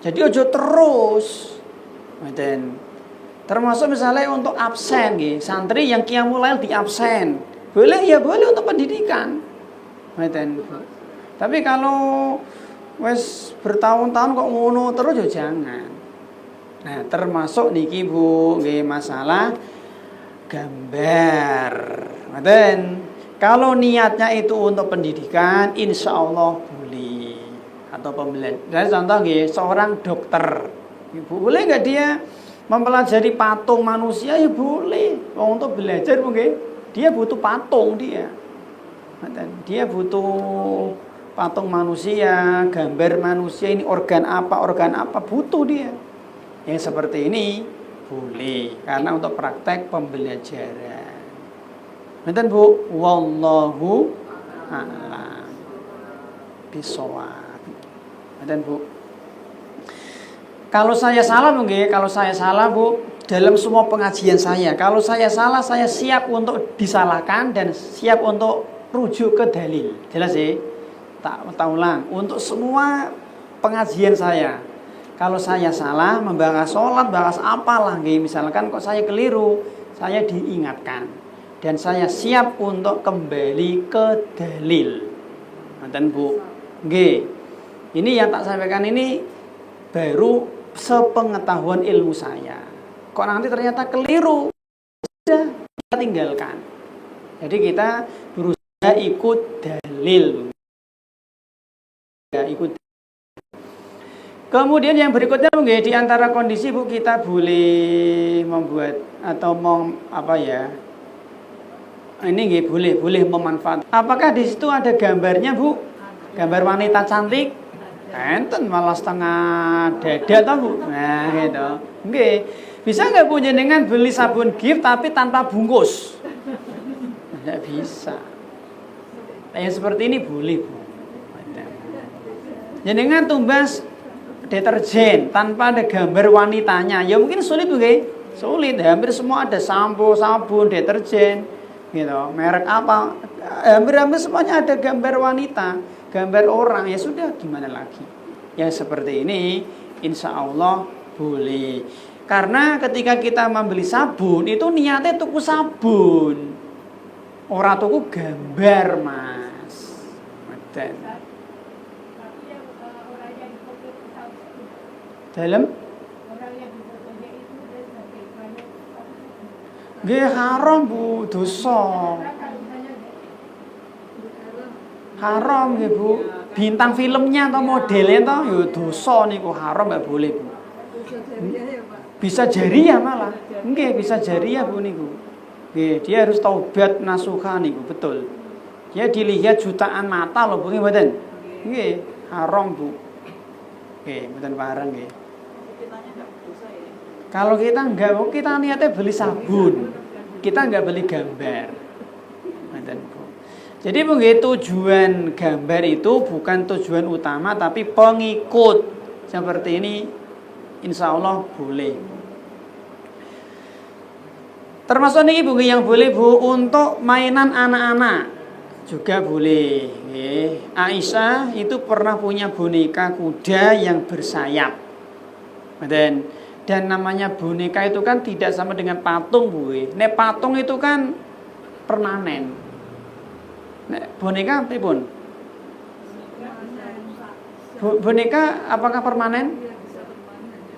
Jadi ojo terus. Termasuk misalnya untuk absen nggih, santri yang qiyamul lail di absen. Boleh untuk pendidikan. Tapi kalau wes bertahun-tahun kok ngono terus ya jangan. Nah, termasuk niki Bu, nggih masalah gambar. Kalau niatnya itu untuk pendidikan, insya Allah boleh. atau pembelajar. Contoh nggih, seorang dokter. Ibu boleh nggak dia mempelajari patung manusia? Ya boleh. Wong untuk belajar mungkin dia butuh patung dia. Dia butuh patung manusia, gambar manusia, ini organ apa butuh dia. Yang seperti ini boleh karena untuk praktek pembelajaran. Nanti Bu, wallahu a'lam bishawab. Nanti Bu. Kalau saya salah mungkin, kalau saya salah Bu, dalam semua pengajian saya, kalau saya salah saya siap untuk disalahkan dan siap untuk rujuk ke dalil. Jelas sih? Tak ulang. Untuk semua pengajian saya, kalau saya salah membahas sholat, bahas apalah nggih, misalkan kok saya keliru, saya diingatkan dan saya siap untuk kembali ke dalil. Nanten Bu. Nggih. Ini yang tak sampaikan ini baru sepengetahuan ilmu saya. Kok nanti ternyata keliru, sudah kita tinggalkan. Jadi kita berusaha ikut dalil. Ikut. Kemudian yang berikutnya mungkin di antara kondisi Bu, kita boleh membuat atau ini nggih boleh memanfaatkan. Apakah di situ ada gambarnya Bu? Gambar wanita cantik? Enten malah setengah dada toh Bu. Nah, gitu. Nggih. Bisa nggak Bu jenengan beli sabun gift tapi tanpa bungkus? Tidak bisa. Yang seperti ini boleh Bu. Jenengan tumbas deterjen tanpa ada gambar wanitanya, ya mungkin sulit Bu nggih. Sulit. Hampir semua ada sampo, sabun, deterjen, gitu. Merek apa? Hampir semuanya ada gambar wanita, gambar orang, ya sudah gimana lagi. Yang seperti ini insya Allah boleh. Karena ketika kita membeli sabun itu niatnya tuku sabun, ora tuku gambar Mas. Dalam nggih haram Bu, dosa. Haram nggih Bu. Bintang filmnya atau modelnya toh ya dosa niku, haram enggak boleh Bu. Bisa jariah malah. Nggih, bisa jariah Bu niku. Nggih, dia harus taubat nasuha niku, betul. Dia dilihat jutaan mata loh Bu, mboten. Nggih, haram Bu. Nggih, mboten pareng nggih. Kalau kita enggak, kita niatnya beli sabun, kita enggak beli gambar. Jadi mungkin tujuan gambar itu bukan tujuan utama, tapi pengikut. Seperti ini, insya Allah boleh. Termasuk ini Bu yang boleh Bu untuk mainan anak-anak juga boleh. Aisyah itu pernah punya boneka kuda yang bersayap. Dan namanya boneka itu kan tidak sama dengan patung Bu. Nek patung itu kan permanen. Nek boneka pripun? Boneka apakah permanen?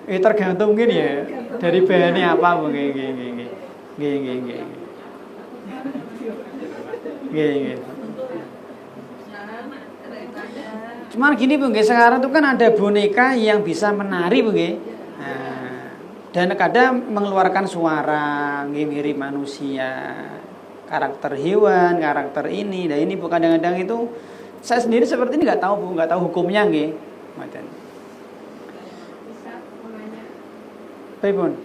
Tergantung mungkin ya. Dari bahannya apa Bu. Nggih. Cuman gini Bu, sekarang itu kan ada boneka yang bisa menari Bu. Dan kadang mengeluarkan suara, mirip manusia, karakter hewan, karakter ini. Dan ini Bu kadang-kadang itu saya sendiri seperti ini nggak tahu Bu, nggak tahu hukumnya nggih. Macam. Pripun?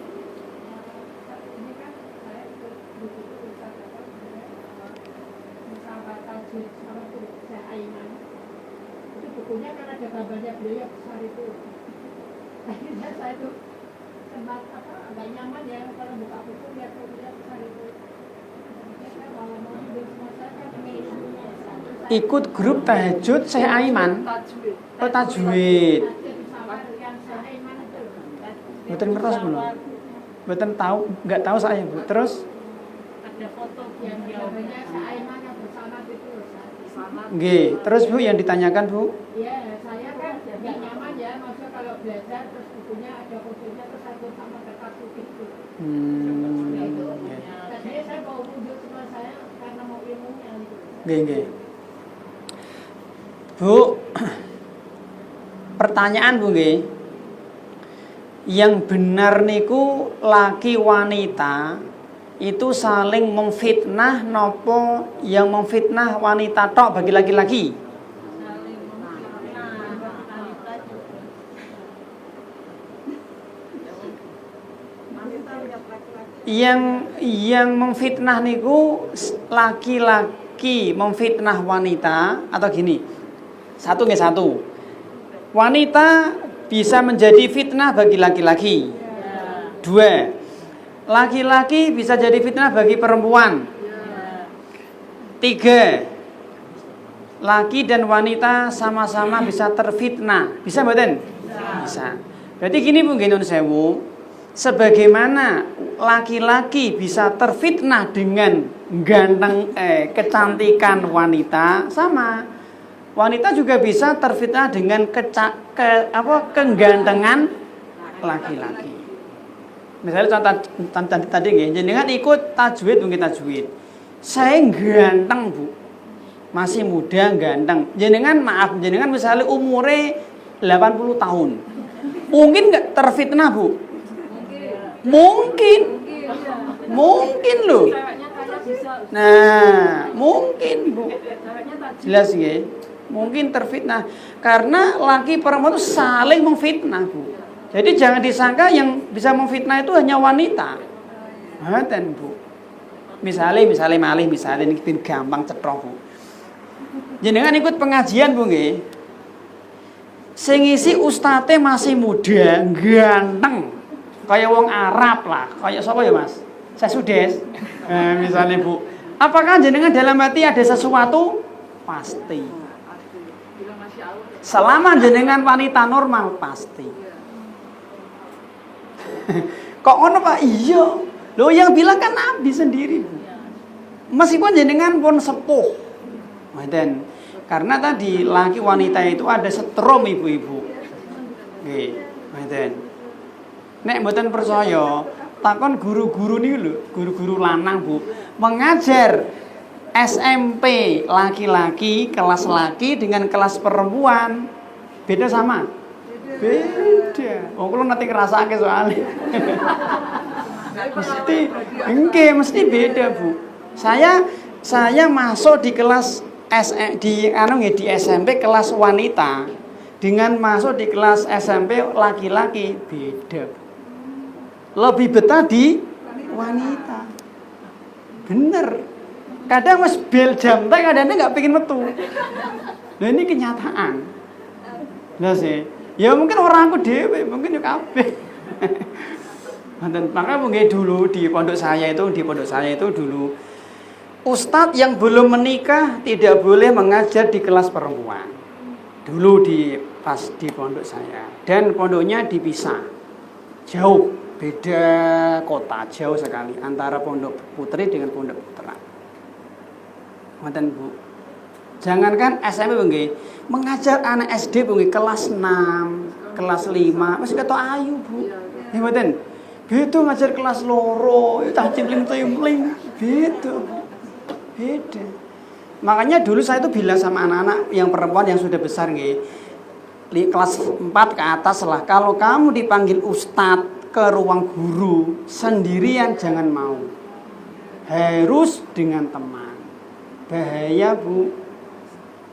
Bukunya kan ada gambarnya beliau besar itu. Akhirnya saya itu sempat agak nyaman ya kalau buka buku lihat besar itu. Ikut grup tahajud Syekh Aiman. Oh, tajwid. Mboten ngertos belum? Mboten tahu, enggak tahu saya Bu. Terus ada foto yang gambarnya Syekh Aiman yang bersama itu. nggih, terus Bu yang ditanyakan Bu? Iya, saya kan enggak nyaman ya, maksudnya kalau belajar terus bukunya ada fotonya terus aku sama kertas itu. Tadinya saya mau wujud cuma saya karena mau ilmunya gitu. Nggih. Bu, Pertanyaan Bu nggih. Yang benar niku laki wanita itu saling memfitnah nopo yang memfitnah wanita tok bagi laki-laki? Yang memfitnah niku laki-laki memfitnah wanita atau gini. Satu nggih satu. Wanita bisa menjadi fitnah bagi laki-laki. Dua. Laki-laki bisa jadi fitnah bagi perempuan. Tiga. Laki dan wanita sama-sama bisa terfitnah. Bisa mboten? Bisa. Berarti gini Bu nggih nun sewu. Sebagaimana laki-laki bisa terfitnah dengan kecantikan wanita, sama wanita juga bisa terfitnah dengan kegantengan laki-laki. Misalnya contoh tadi nggih, jenengan ikut tajwid mungkin tajwid. Saya ganteng Bu, masih muda ganteng. Jenengan misalnya umure 80 tahun, mungkin nggak terfitnah Bu? Mungkin loh. Nah, mungkin Bu. Jelas nggih? Mungkin terfitnah karena laki perempuan itu saling memfitnah Bu. Jadi jangan disangka yang bisa memfitnah itu hanya wanita. Ngoten Bu. Misalnya malih ini gampang cetrok Bu. Jenengan ikut pengajian Bu nggih. Sing ngisi ustate masih muda, ganteng. Kayak wong Arab lah, kayak sapa ya Mas? Sesudes. Misalnya Bu, apakah jenengan dalam hati ada sesuatu? Pasti. Selama jenengan wanita normal pasti. Kok ngono Pak? Iya. Loh yang bilang kan Nabi sendiri Bu. Meskipun jenengan pun sepuh. Ngoten. Karena tadi laki wanita itu ada setrum ibu-ibu. Nggih, ngoten. Nek mboten percaya, takon guru-guru niku lho, guru-guru lanang Bu, mengajar SMP laki-laki, kelas laki dengan kelas perempuan beda sama? Beda. Oh, kula nanti ngrasake soalnya. mesti beda Bu. Saya masuk di kelas di SMP kelas wanita dengan masuk di kelas SMP laki-laki beda. Lebih betah di wanita. Bener. Kadang mas bel jam teh kadang-kadang nggak pengen metu. Nah ini kenyataan. Nah sih, ya mungkin orang aku dewe, mungkin juga kabeh. Dan makanya mungkin dulu di pondok saya itu dulu ustadz yang belum menikah tidak boleh mengajar di kelas perempuan. Dulu pas di pondok saya, dan pondoknya dipisah jauh. Beda kota, jauh sekali antara pondok putri dengan pondok putra. Ngoten Bu. Jangankan SMP nggih, mengajar anak SD nggih kelas 6, kelas 5, masih ketok ayu Bu. Nggih mboten. Beda ngajar kelas loro, tah cimpling-cimpling, beda. Beda. Makanya dulu saya itu bilang sama anak-anak yang perempuan yang sudah besar nggih, kelas 4 ke atas lah, kalau kamu dipanggil ustadz ke ruang guru sendirian jangan mau, harus dengan teman. Bahaya Bu,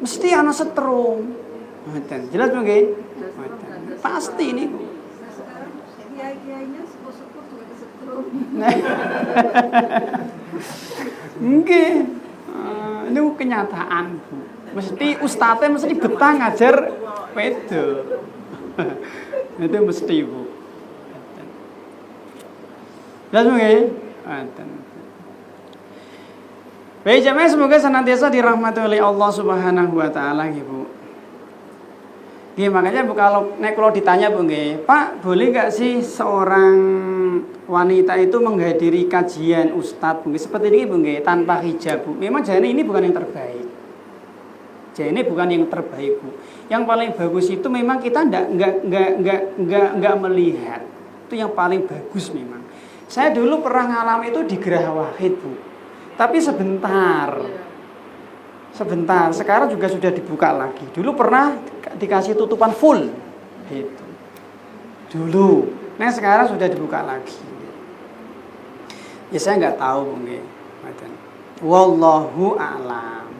mesti anak setrum. Jelas nggih? Pasti ini Bu. Kiai-kiainya sepuh-sepuh juga kesetrum. Nggih. Ini kenyataan Bu. Mesti ustadznya mesti betah ngajar pedo. Itu mesti Bu. Langsung nggih. Baik jemaah, semoga senantiasa dirahmati oleh Allah Subhanahu wa taala nggih Bu. Nggih, makanya Bu kalau ditanya Bu nggih, Pak, boleh enggak sih seorang wanita itu menghadiri kajian ustadz Bu seperti ini Bu nggih, tanpa hijab Bu? Memang jane ini bukan yang terbaik. Jane bukan yang terbaik Bu. Yang paling bagus itu memang kita enggak melihat. Itu yang paling bagus memang. Saya dulu pernah ngalami itu di Geraha Wahid Bu. Tapi sebentar. Sekarang juga sudah dibuka lagi. Dulu pernah dikasih tutupan full. Itu. Dulu. Nah, sekarang sudah dibuka lagi. Ya saya nggak tahu mungkin. Wallahu a'lam.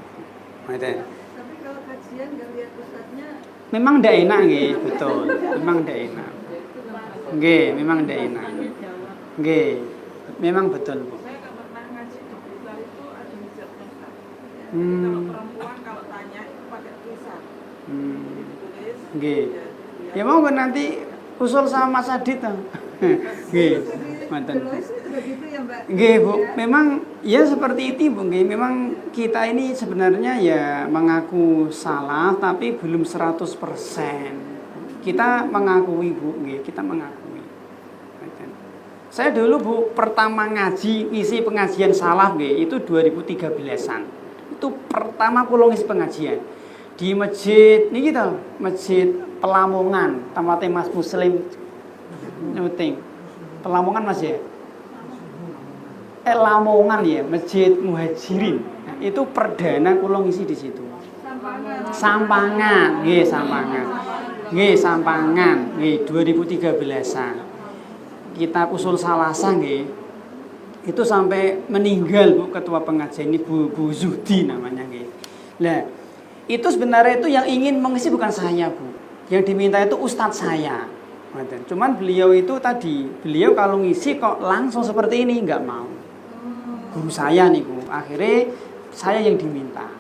Tapi kalau kajian nggak lihat ustadznya. Memang tidak enak nggih, betul. Memang tidak enak. Nggih, memang tidak enak. Nggih. Memang betul, Bu. Saya nggak pernah ngaji di Blitar itu ada hijabnya Ustaz. Kalau perempuan kalau tanya itu pakai tulisan. Ditulis. Nggih. Ya mau kan nanti usul sama Mas Adit. Nggih. Manten. Begitu ya Mbak. Nggih, Bu. Memang ya seperti itu, Bu. Nggih. Memang kita ini sebenarnya ya mengaku salah tapi belum 100%. Kita mengakui, Bu. Nggih, kita mengakui. Saya dulu, Bu, pertama ngaji isi pengajian salaf nggih, itu 2013-an. Itu pertama kula ngisi pengajian di masjid niki to, Masjid Pelamongan, tempatnya Mas Muslim nyuting. Pelamongan Mas ya? Lamongan ya, Masjid Muhajirin. Nah, itu perdana kula ngisi di situ. Sampangan, nggih Sampangan. Nggih Sampangan, nggih 2013-an. Kitab Usul Salasa nggih. Itu sampai meninggal Bu ketua pengajian ini Bu Zudi namanya nggih. Nah, itu sebenarnya itu yang ingin mengisi bukan saya, Bu. Yang diminta itu ustadz saya. Cuman beliau itu tadi, beliau kalau ngisi kok langsung seperti ini nggak mau. Guru saya nih, Bu. Akhirnya saya yang diminta.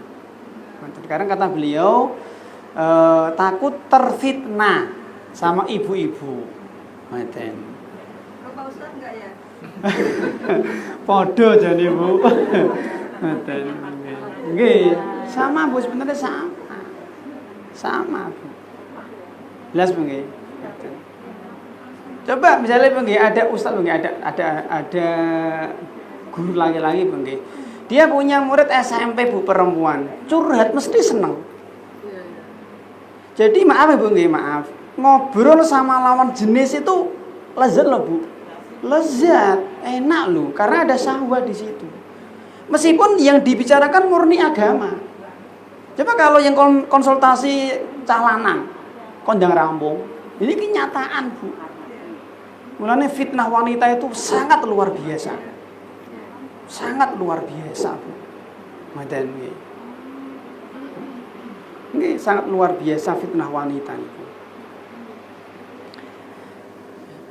Sekarang kata beliau takut terfitnah sama ibu-ibu. Pak Ustadz enggak ya? Podo jadi Bu. Nggih, sama Bu sebenarnya sama. Sama Bu. Jelas Bu nggih. Coba misalnya Bu nggih ada ustaz Bu nggih ada guru laki-laki Bu nggih. Dia punya murid SMP Bu perempuan, curhat mesti seneng. Jadi maaf ya Bu nggih, maaf. Ngobrol sama lawan jenis itu lezat loh Bu. Lezat, enak loh, karena ada syahwat di situ. Meskipun yang dibicarakan murni agama. Coba kalau yang konsultasi calanan, kondang rambung, ini kenyataan Bu. Mulanya fitnah wanita itu sangat luar biasa. Sangat luar biasa Bu. Madan ini sangat luar biasa fitnah wanita itu.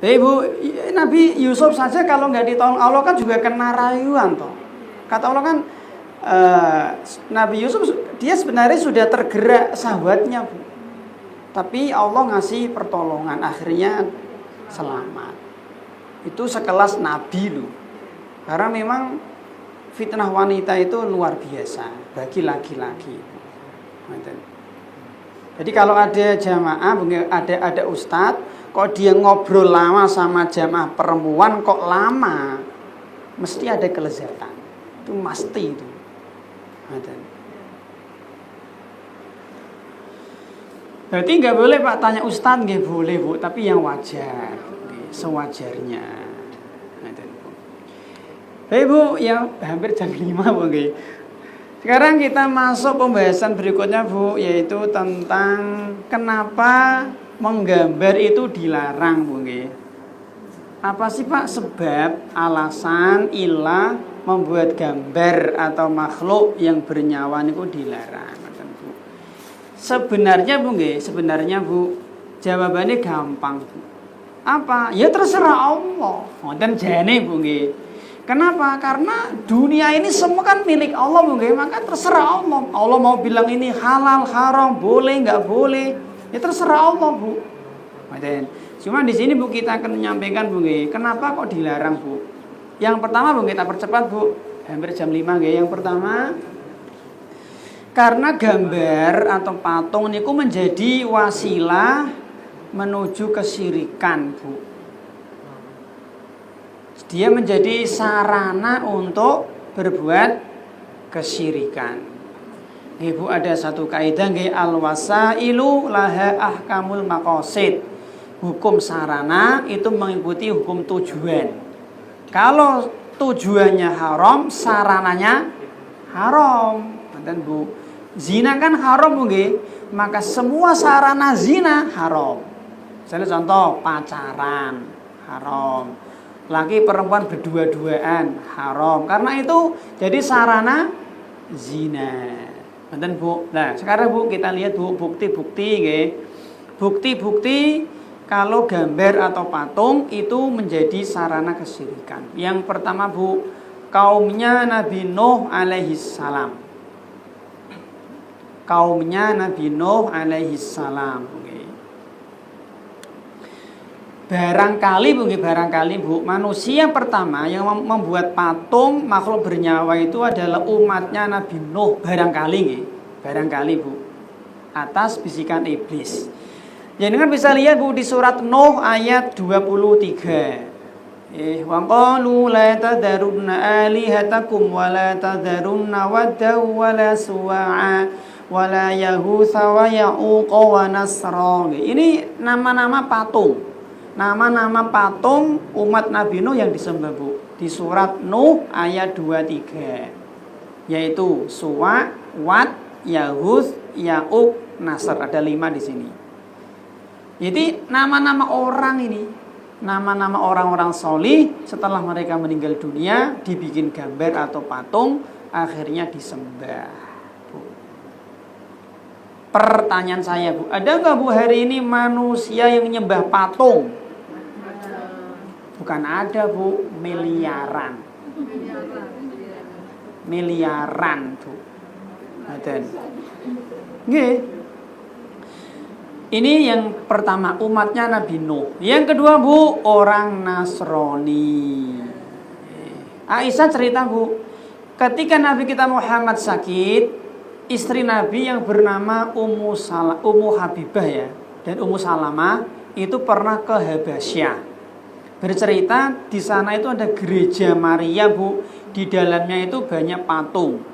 Ibu, Nabi Yusuf saja kalau nggak ditolong Allah kan juga kena rayuan toh. Kata Allah kan Nabi Yusuf dia sebenarnya sudah tergerak sahabatnya Bu. Tapi Allah ngasih pertolongan akhirnya selamat. Itu sekelas Nabi loh. Karena memang fitnah wanita itu luar biasa bagi laki-laki. Jadi kalau ada jamaah, ada ustadz, kok dia ngobrol lama sama jamaah perempuan kok lama, mesti ada kelezatan. Itu mesti itu. Berarti nggak boleh Pak tanya ustadz, nggak boleh Bu, tapi yang wajar, sewajarnya. Hei Bu, yang hampir jam 5 Bu. Sekarang kita masuk pembahasan berikutnya Bu, yaitu tentang kenapa menggambar itu dilarang Bu. Apa sih Pak sebab, alasan, ilah membuat gambar atau makhluk yang bernyawa itu dilarang? Sebenarnya Bu, jawabannya gampang Bu. Apa? Ya terserah Allah. Dan jane Bu. Kenapa? Karena dunia ini semua kan milik Allah Bu. Maka terserah Allah. Allah mau bilang ini halal, haram, boleh, nggak boleh, ya terserah Allah Bu. Cuma di sini Bu kita akan menyampaikan Bu. Kenapa kok dilarang Bu? Yang pertama Bu, kita percepat Bu. Hampir jam 5 Yang pertama, karena gambar atau patung niku menjadi wasilah menuju kesyirikan Bu. Dia menjadi sarana untuk berbuat kesyirikan. Ibu ada satu kaidah nggih, al-wasailu laha ahkamul maqasid. Hukum sarana itu mengikuti hukum tujuan. Kalau tujuannya haram, sarananya haram. Dan Bu, zina kan haram Bu nggih. Maka semua sarana zina haram. Misalnya contoh pacaran haram, laki perempuan berdua-duaan haram, karena itu jadi sarana zina. Betul Bu. Nah sekarang Bu kita lihat Bu bukti-bukti, nggih. Bukti-bukti kalau gambar atau patung itu menjadi sarana kesyirikan. Yang pertama Bu, kaumnya Nabi Nuh alaihi salam. Kaumnya Nabi Nuh alaihi salam. Barangkali Bu, manusia pertama yang membuat patung makhluk bernyawa itu adalah umatnya Nabi Nuh, barangkali Bu, atas bisikan iblis. Jadi kan bisa lihat Bu di surat Nuh ayat 23. Wa qalu la tadarunna alihatakum wa la tadarunna wadda wa la suwa'a wa la yaghutsa wa ya'uqa wa nasra. Ini nama-nama patung. Nama-nama patung umat Nabi Nuh yang disembah Bu di surat Nuh ayat 23, yaitu Suwa, Wad, Yahuz, Ya'uq, Nasr. Ada 5 di sini. Jadi nama-nama orang ini, nama-nama orang-orang solih setelah mereka meninggal dunia dibikin gambar atau patung, akhirnya disembah. Bu. Pertanyaan saya Bu, ada nggak Bu hari ini manusia yang nyembah patung? Bukan ada Bu, miliaran Bu. Nggih. Ini yang pertama umatnya Nabi Nuh. Yang kedua Bu, orang Nasrani. Aisyah cerita Bu, ketika Nabi kita Muhammad sakit, istri Nabi yang bernama Ummu Habibah ya, dan Ummu Salamah itu pernah ke Habasyah. Bercerita di sana itu ada gereja Maria Bu, di dalamnya itu banyak patung.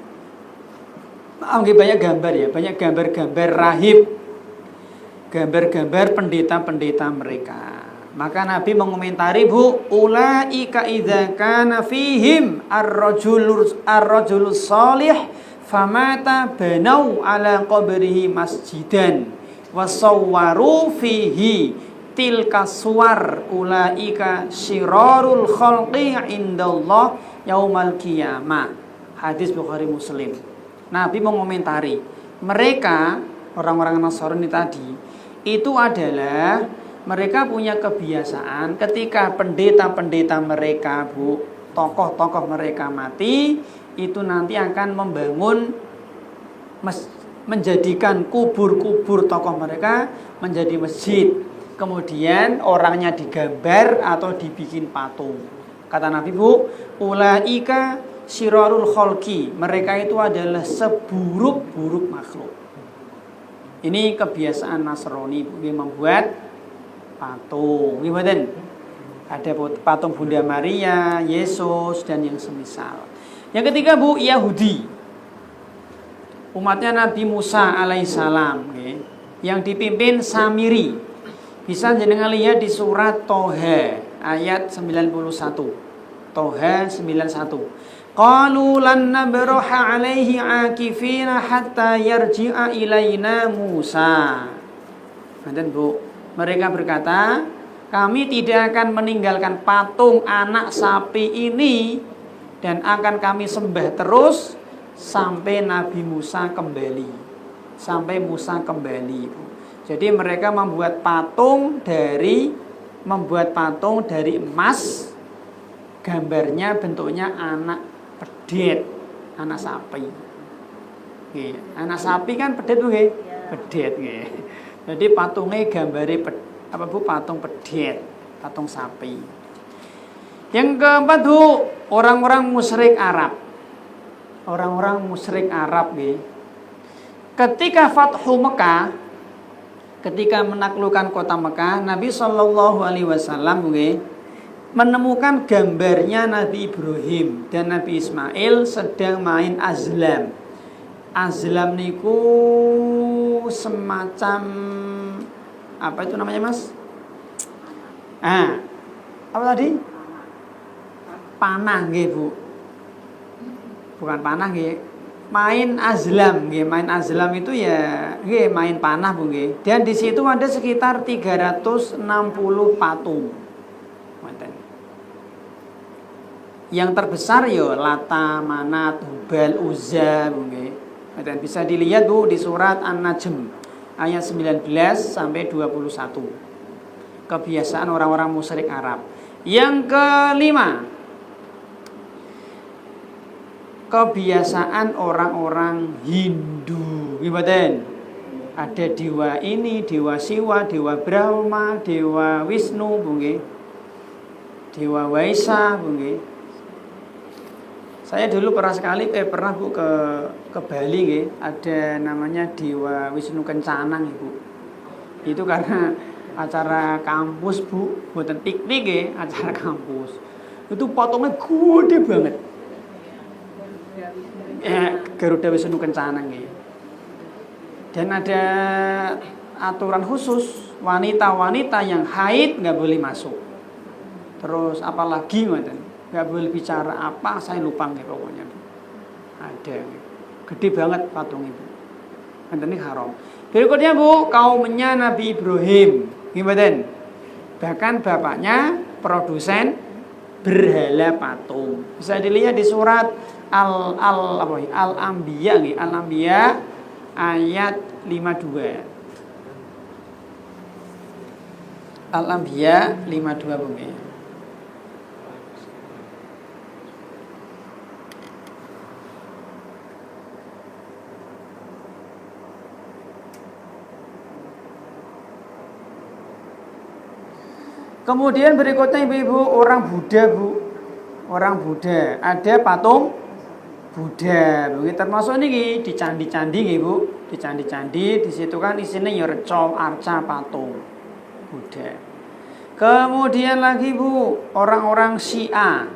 Banyak gambar ya, banyak gambar-gambar rahib, gambar-gambar pendeta-pendeta mereka. Maka Nabi mengomentari Bu, ulaika idza kana fihim ar-rajulus shalih famata banau ala qabrihi masjidan wasawwaru fihi tilka suwar ulaika syirarul khalqi indallah yaumal qiyamah. Hadis Bukhari Muslim. Nabi mengomentari mereka orang-orang Nasrani tadi itu adalah mereka punya kebiasaan ketika pendeta-pendeta mereka Bu, tokoh-tokoh mereka mati, itu nanti akan membangun menjadikan kubur-kubur tokoh mereka menjadi masjid. Kemudian orangnya digambar atau dibikin patung. Kata Nabi Bu, ulaika syirarul khalqi, mereka itu adalah seburuk-buruk makhluk. Ini kebiasaan Nasrani Bu, yang membuat patung. Gimana? Ada patung Bunda Maria, Yesus dan yang semisal. Yang ketiga Bu, Yahudi. Umatnya Nabi Musa alaihissalam, yang dipimpin Samiri. Bisa jenengan lihat di surat Toha ayat 91. Toha 91. Qalu lan nabraha alaihi akifina hatta yarji'a ilaina Musa. Dan Bu, mereka berkata, kami tidak akan meninggalkan patung anak sapi ini dan akan kami sembah terus sampai Nabi Musa kembali. Sampai Musa kembali Bu. Jadi mereka membuat patung dari emas, gambarnya bentuknya anak pedet, anak sapi. Anak sapi kan pedet Bu, pedet. Jadi patungnya gambare patung pedet, patung sapi. Yang keempat Bu, orang-orang musyrik Arab. Orang-orang musyrik Arab ketika Fathu Mekah, ketika menaklukkan kota Mekah, Nabi Shallallahu Alaihi Wasallam menemukan gambarnya Nabi Ibrahim dan Nabi Ismail sedang main azlam. Azlam niku semacam apa itu namanya Mas? Apa tadi? Panah Bu. Bukan panah main azlam nggih. Main azlam itu ya nggih main panah Bu nggih. Dan di situ ada sekitar 360 patung. Ngoten. Yang terbesar ya Lata, Manat, Hubal, Uzza Bu nggih. Ngoten bisa dilihat Bu di surat An-Najm ayat 19 sampai 21. Kebiasaan orang-orang musyrik Arab. Yang kelima, kebiasaan orang-orang Hindu. Gimana? Ada dewa ini, dewa Siwa, dewa Brahma, dewa Wisnu, bunge. Dewa Waisa, bunge. Saya dulu pernah Bu ke Bali nggih, ada namanya Dewa Wisnu Kencana Bu. Itu karena acara kampus Bu, buatan piknik nggih, acara kampus. Itu potongnya gede banget. Garuda Wisnu Kencana nggih. Dan ada aturan khusus, wanita-wanita yang haid nggak boleh masuk. Terus apalagi ngoten, nggak boleh bicara apa, saya lupa nggih pokoknya. Ada gede banget patung itu. Ngoten iki haram. Berikutnya Bu, kaumnya Nabi Ibrahim. Gimana? Bahkan bapaknya produsen berhala patung. Bisa dilihat di surat Al-Anbiya nggih, Al-Anbiya ayat 52. Al-Anbiya 52 Bu nggih. Kemudian berikutnya ibu-ibu orang Buddha Bu. Orang Buddha, ada patung Buddha. Begitu termasuk ini di candi-candi nggih Bu. Di candi-candi di situ kan isinya ya reca arca patung Buddha. Kemudian lagi Bu, orang-orang Syiah.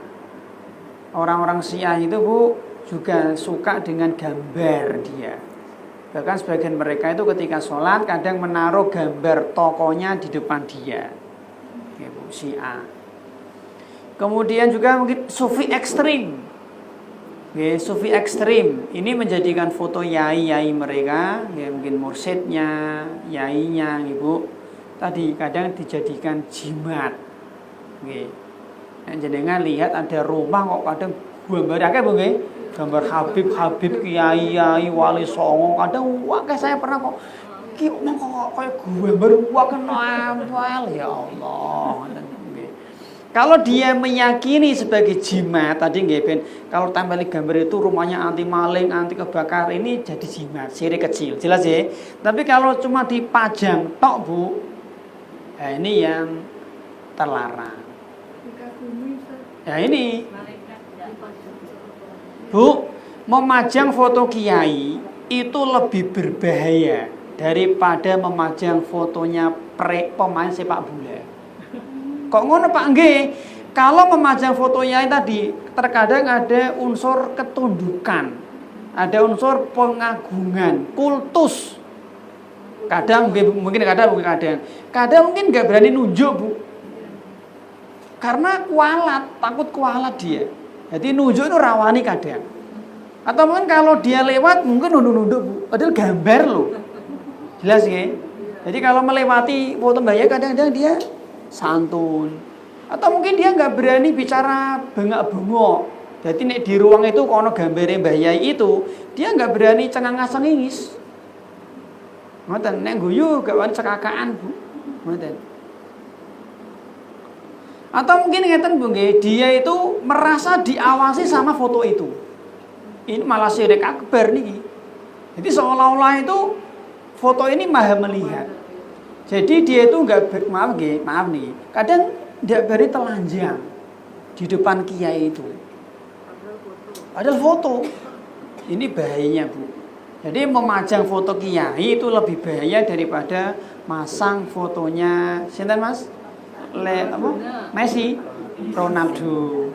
Orang-orang Syiah itu Bu juga suka dengan gambar dia. Bahkan sebagian mereka itu ketika sholat kadang menaruh gambar tokonya di depan dia. Ya Bu, Syiah. Kemudian juga mungkin Sufi ekstrim. Ya, Sufi ekstrim ini menjadikan foto yai-yai mereka, ya mungkin mursyidnya, yainya, Ibu. Tadi kadang dijadikan jimat. Nggih. Nek jenengan lihat ada rumah kok kadang gambar akeh Bu nggih. Gambar Habib, kiai, wali songo, kadang akeh saya pernah kok ki omong kok koyo gambar kenal ya Allah. Kalau dia meyakini sebagai jimat tadi nggih Ben, kalau tempeli gambar itu rumahnya anti maling, anti kebakar, ini jadi jimat, syirik kecil. Jelas ya? Tapi kalau cuma dipajang tok Bu, nah ini yang terlarang. Ya ini Bu, memajang foto kiai itu lebih berbahaya daripada memajang fotonya pemain sepak bola. Kok ngono Pak nggih? Kalau memajang foto yai tadi terkadang ada unsur ketundukan, ada unsur pengagungan, kultus. Kadang mungkin kadang mungkin nggak berani nunjuk Bu, karena kualat, takut kualat dia. Jadi nunjuk itu rawani kadang. Atau mungkin kalau dia lewat mungkin nunduk-nunduk Bu, padahal gambar loh. Jelas ya? Jadi kalau melewati foto Mbak Yai kadang-kadang dia santun. Atau mungkin dia nggak berani bicara bengak-bengok. Jadi nek di ruang itu kono gambare Mbah Yai itu, dia nggak berani cengang-cengingis. Ngoten, nek guyu gak wani cekakaan Bu. Ngoten. Atau mungkin ngeten Bu nggih, dia itu merasa diawasi sama foto itu. Ini malah syirik akbar niki. Jadi seolah-olah itu foto ini maha melihat. Jadi dia itu maaf nih, kadang tidak beri telanjang di depan kiai itu. Padahal foto. Ini bahayanya Bu. Jadi memajang foto kiai itu lebih bahaya daripada masang fotonya sinten Mas? Messi, Ronaldo,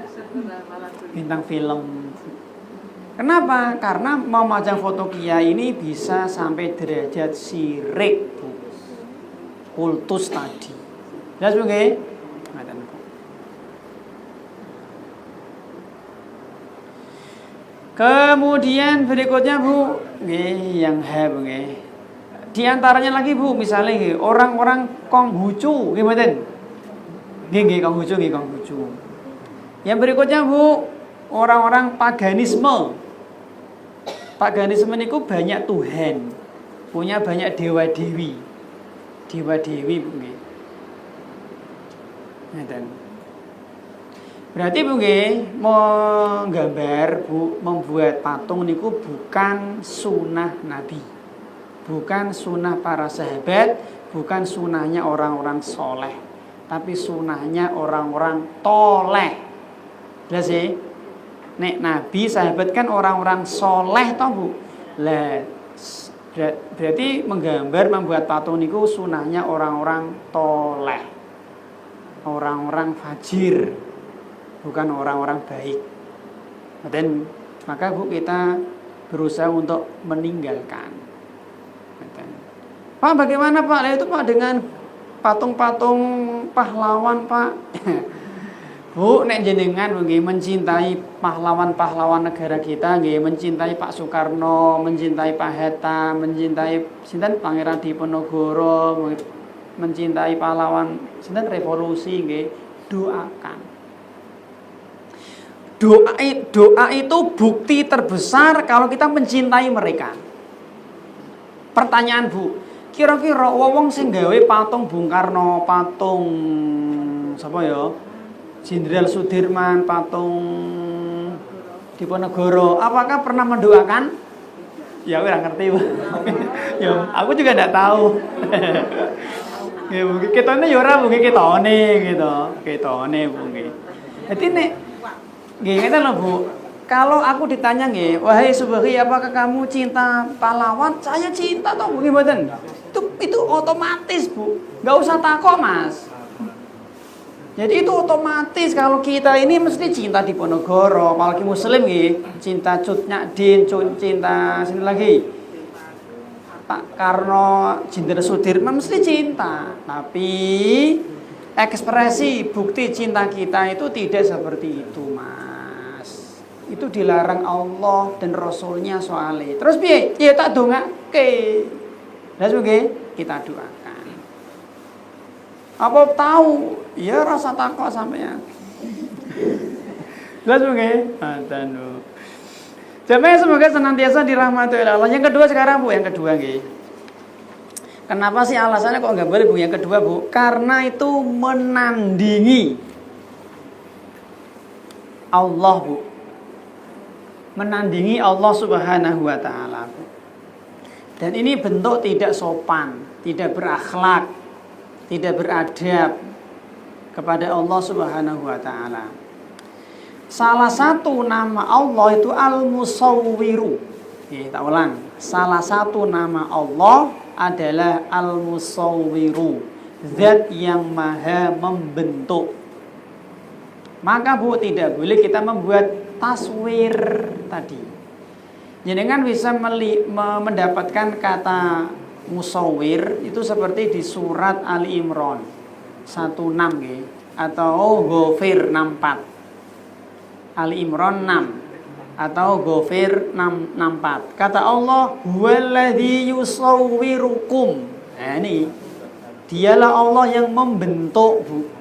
bintang film. Kenapa? Karena memajang foto kiai ini bisa sampai derajat syirik Bu. Kultus tadi. Jelas Bu nggih? Ngaten. 5 Kemudian berikutnya Bu, nggih yang Bu nggih. Di antaranya lagi Bu, misalnya nggih, orang-orang Konghucu, nggih mboten? Nggih Konghucu, nggih Konghucu. Yang berikutnya Bu, orang-orang paganisme. Paganisme niku banyak Tuhan, punya banyak dewa-dewi. Dewa-dewi Bu nggih. Ngeten. Berarti Bu nggih, menggambar Bu, membuat patung niku bukan sunnah Nabi. Bukan sunnah para sahabat, bukan sunnahnya orang-orang soleh, tapi sunnahnya orang-orang toleh. Jelas sih? Nek Nabi sahabat kan orang-orang soleh toh Bu. Lah berarti menggambar membuat patung niku sunahnya orang-orang toleh. Orang-orang fajir. Bukan orang-orang baik. Dan maka Bu kita berusaha untuk meninggalkan. Pak bagaimana Pak? Lah itu Pak dengan patung-patung pahlawan Pak. Bu, nek jenengan nggih mencintai pahlawan-pahlawan negara kita, nggih mencintai Pak Soekarno, mencintai Pak Hatta, mencintai sinten Pangeran Diponegoro, mencintai pahlawan sinten revolusi nggih, doakan. Doa itu bukti terbesar kalau kita mencintai mereka. Pertanyaan Bu, kira-kira wong sing gawe patung Bung Karno, patung sapa ya? Jenderal Sudirman, patung Diponegoro, apakah pernah mendoakan? Ya aku nggak ngerti, Bu. Ya, aku juga nggak tahu. Ya mungkin ketone ya ora mungkin ketone gitu. Ketone mungkin. Jadi nek nggih ngeten lho, Bu. Kalau aku ditanya nggih, wahai Subhi, apakah kamu cinta pahlawan? Saya cinta toh, mungkin mboten. Itu otomatis, Bu. Enggak usah takok, Mas. Jadi itu otomatis kalau kita ini mesti cinta Diponegoro, apalagi muslim nggih, cinta Cut Nyadin, cinta sini lagi. Pak Karno, Jenderal Sudirman mesti cinta. Tapi ekspresi bukti cinta kita itu tidak seperti itu, Mas. Itu dilarang Allah dan Rasulnya soalnya. Terus piye? Ya tak dongake. Lah nggih, kita doakan. Apa tahu? Ya rasa takut sampean. Jelas nggih? Ngoten. Jamaah semoga senantiasa dirahmati oleh Allah. Yang kedua sekarang Bu, yang kedua nggih. Kenapa sih alasannya kok enggak boleh Bu? Yang kedua Bu, karena itu menandingi Allah Bu. Menandingi Allah Subhanahu wa taala Bu. Dan ini bentuk tidak sopan, tidak berakhlak, tidak beradab kepada Allah Subhanahu wa taala. Salah satu nama Allah itu Al-Musawwiru. Tak ulang. Salah satu nama Allah adalah Al-Musawwiru, zat yang maha membentuk. Maka Bu, tidak boleh kita membuat taswir tadi. Jangan bisa mendapatkan kata musawwir itu seperti di surat Ali Imran 16 nggih atau Ghafir 64. Ali Imran 6 atau Ghafir 64. Kata Allah, "Huwallazi yusawwirukum." Nah, ini dialah Allah yang membentuk, Bu.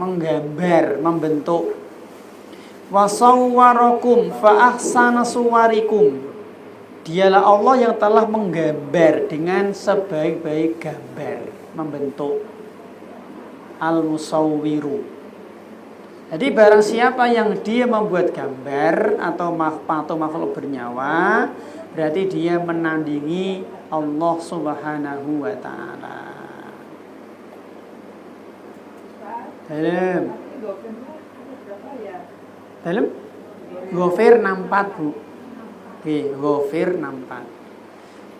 Menggambar, membentuk. Wa sawwarakum fa ahsana suwarikum. Dialah Allah yang telah menggambar dengan sebaik-baik gambar, membentuk. Al-Musawwiru. Jadi barang siapa yang dia membuat gambar atau patung makhluk bernyawa, berarti dia menandingi Allah Subhanahu wa taala. Dalam Ghafir 64 Bu. Oke, Ghafir 64.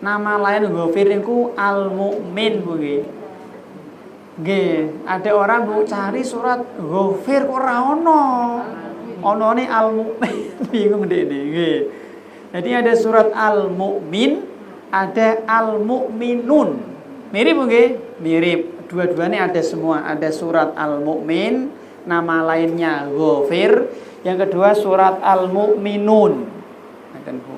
Nama lain Ghafir itu Al-Mu'min Bu nggih. Nggih, ada orang mau cari surat Ghafir kok ora ono. Onone Al-Mu'min, bingung deh nggih. Jadi ada surat Al-Mu'min, ada Al-Mu'minun. Mirip Bu nggih? Mirip. Dua-duanya ada semua. Ada surat Al-Mu'min, nama lainnya Ghafir. Yang kedua surat Al-Mu'minun. Bu.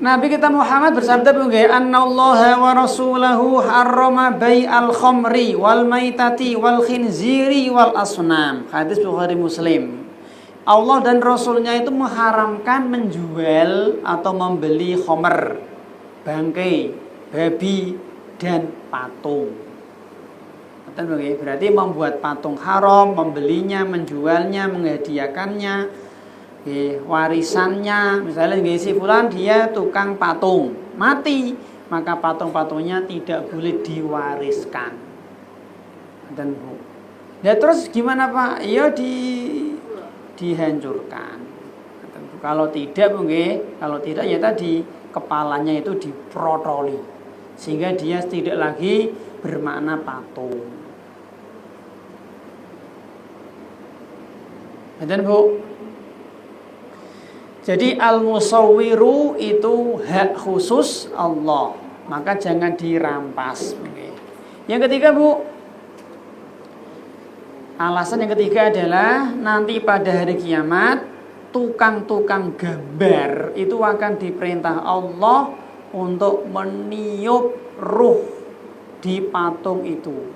Nabi kita Muhammad bersabda begini, "Annallaha wa rasulahu harrama bai'al khamri wal maitati wal khinziri wal asnam." Hadis Bukhari Muslim. Allah dan Rasulnya itu mengharamkan menjual atau membeli khamr, bangkai, babi, dan patung. Berarti membuat patung haram, membelinya, menjualnya, menghadiahkannya, warisannya. Misalnya si fulan dia tukang patung, mati, maka patung-patungnya tidak boleh diwariskan. Dan ya terus gimana Pak? Ya dihancurkan. Kalau tidak ya tadi kepalanya itu diprotoli sehingga dia tidak lagi bermakna patung. Dan Bu, jadi al-musawwiru itu hak khusus Allah, maka jangan dirampas. Yang ketiga Bu, alasan yang ketiga adalah nanti pada hari kiamat tukang-tukang gambar itu akan diperintah Allah untuk meniup ruh di patung itu.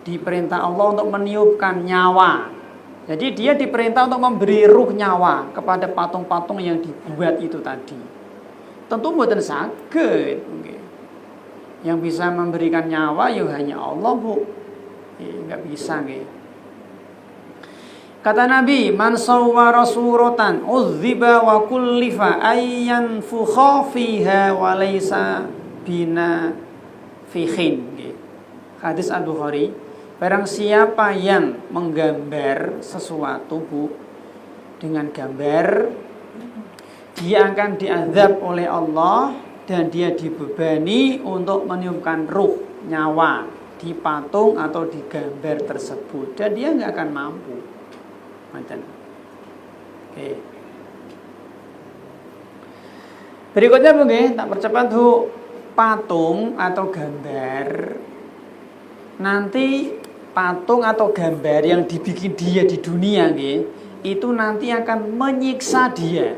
Diperintah Allah untuk meniupkan nyawa. Jadi dia diperintah untuk memberi ruh nyawa kepada patung-patung yang dibuat itu tadi. Tentu mboten saged. Yang bisa memberikan nyawa ya hanya Allah, Bu. Enggak bisa nggih. Kata Nabi, "Man sawwara suratan uzziba wa kullifa ayyan fukha fiha wa laysa bina fikhin." Hadis Al-Bukhari. Barang siapa yang menggambar sesuatu Bu dengan gambar, dia akan diazab oleh Allah dan dia dibebani untuk meniupkan ruh nyawa di patung atau di gambar tersebut dan dia nggak akan mampu. Oke. Berikutnya Bu, tak percepat Bu, patung atau gambar. Nanti patung atau gambar yang dibikin dia di dunia itu nanti akan menyiksa dia.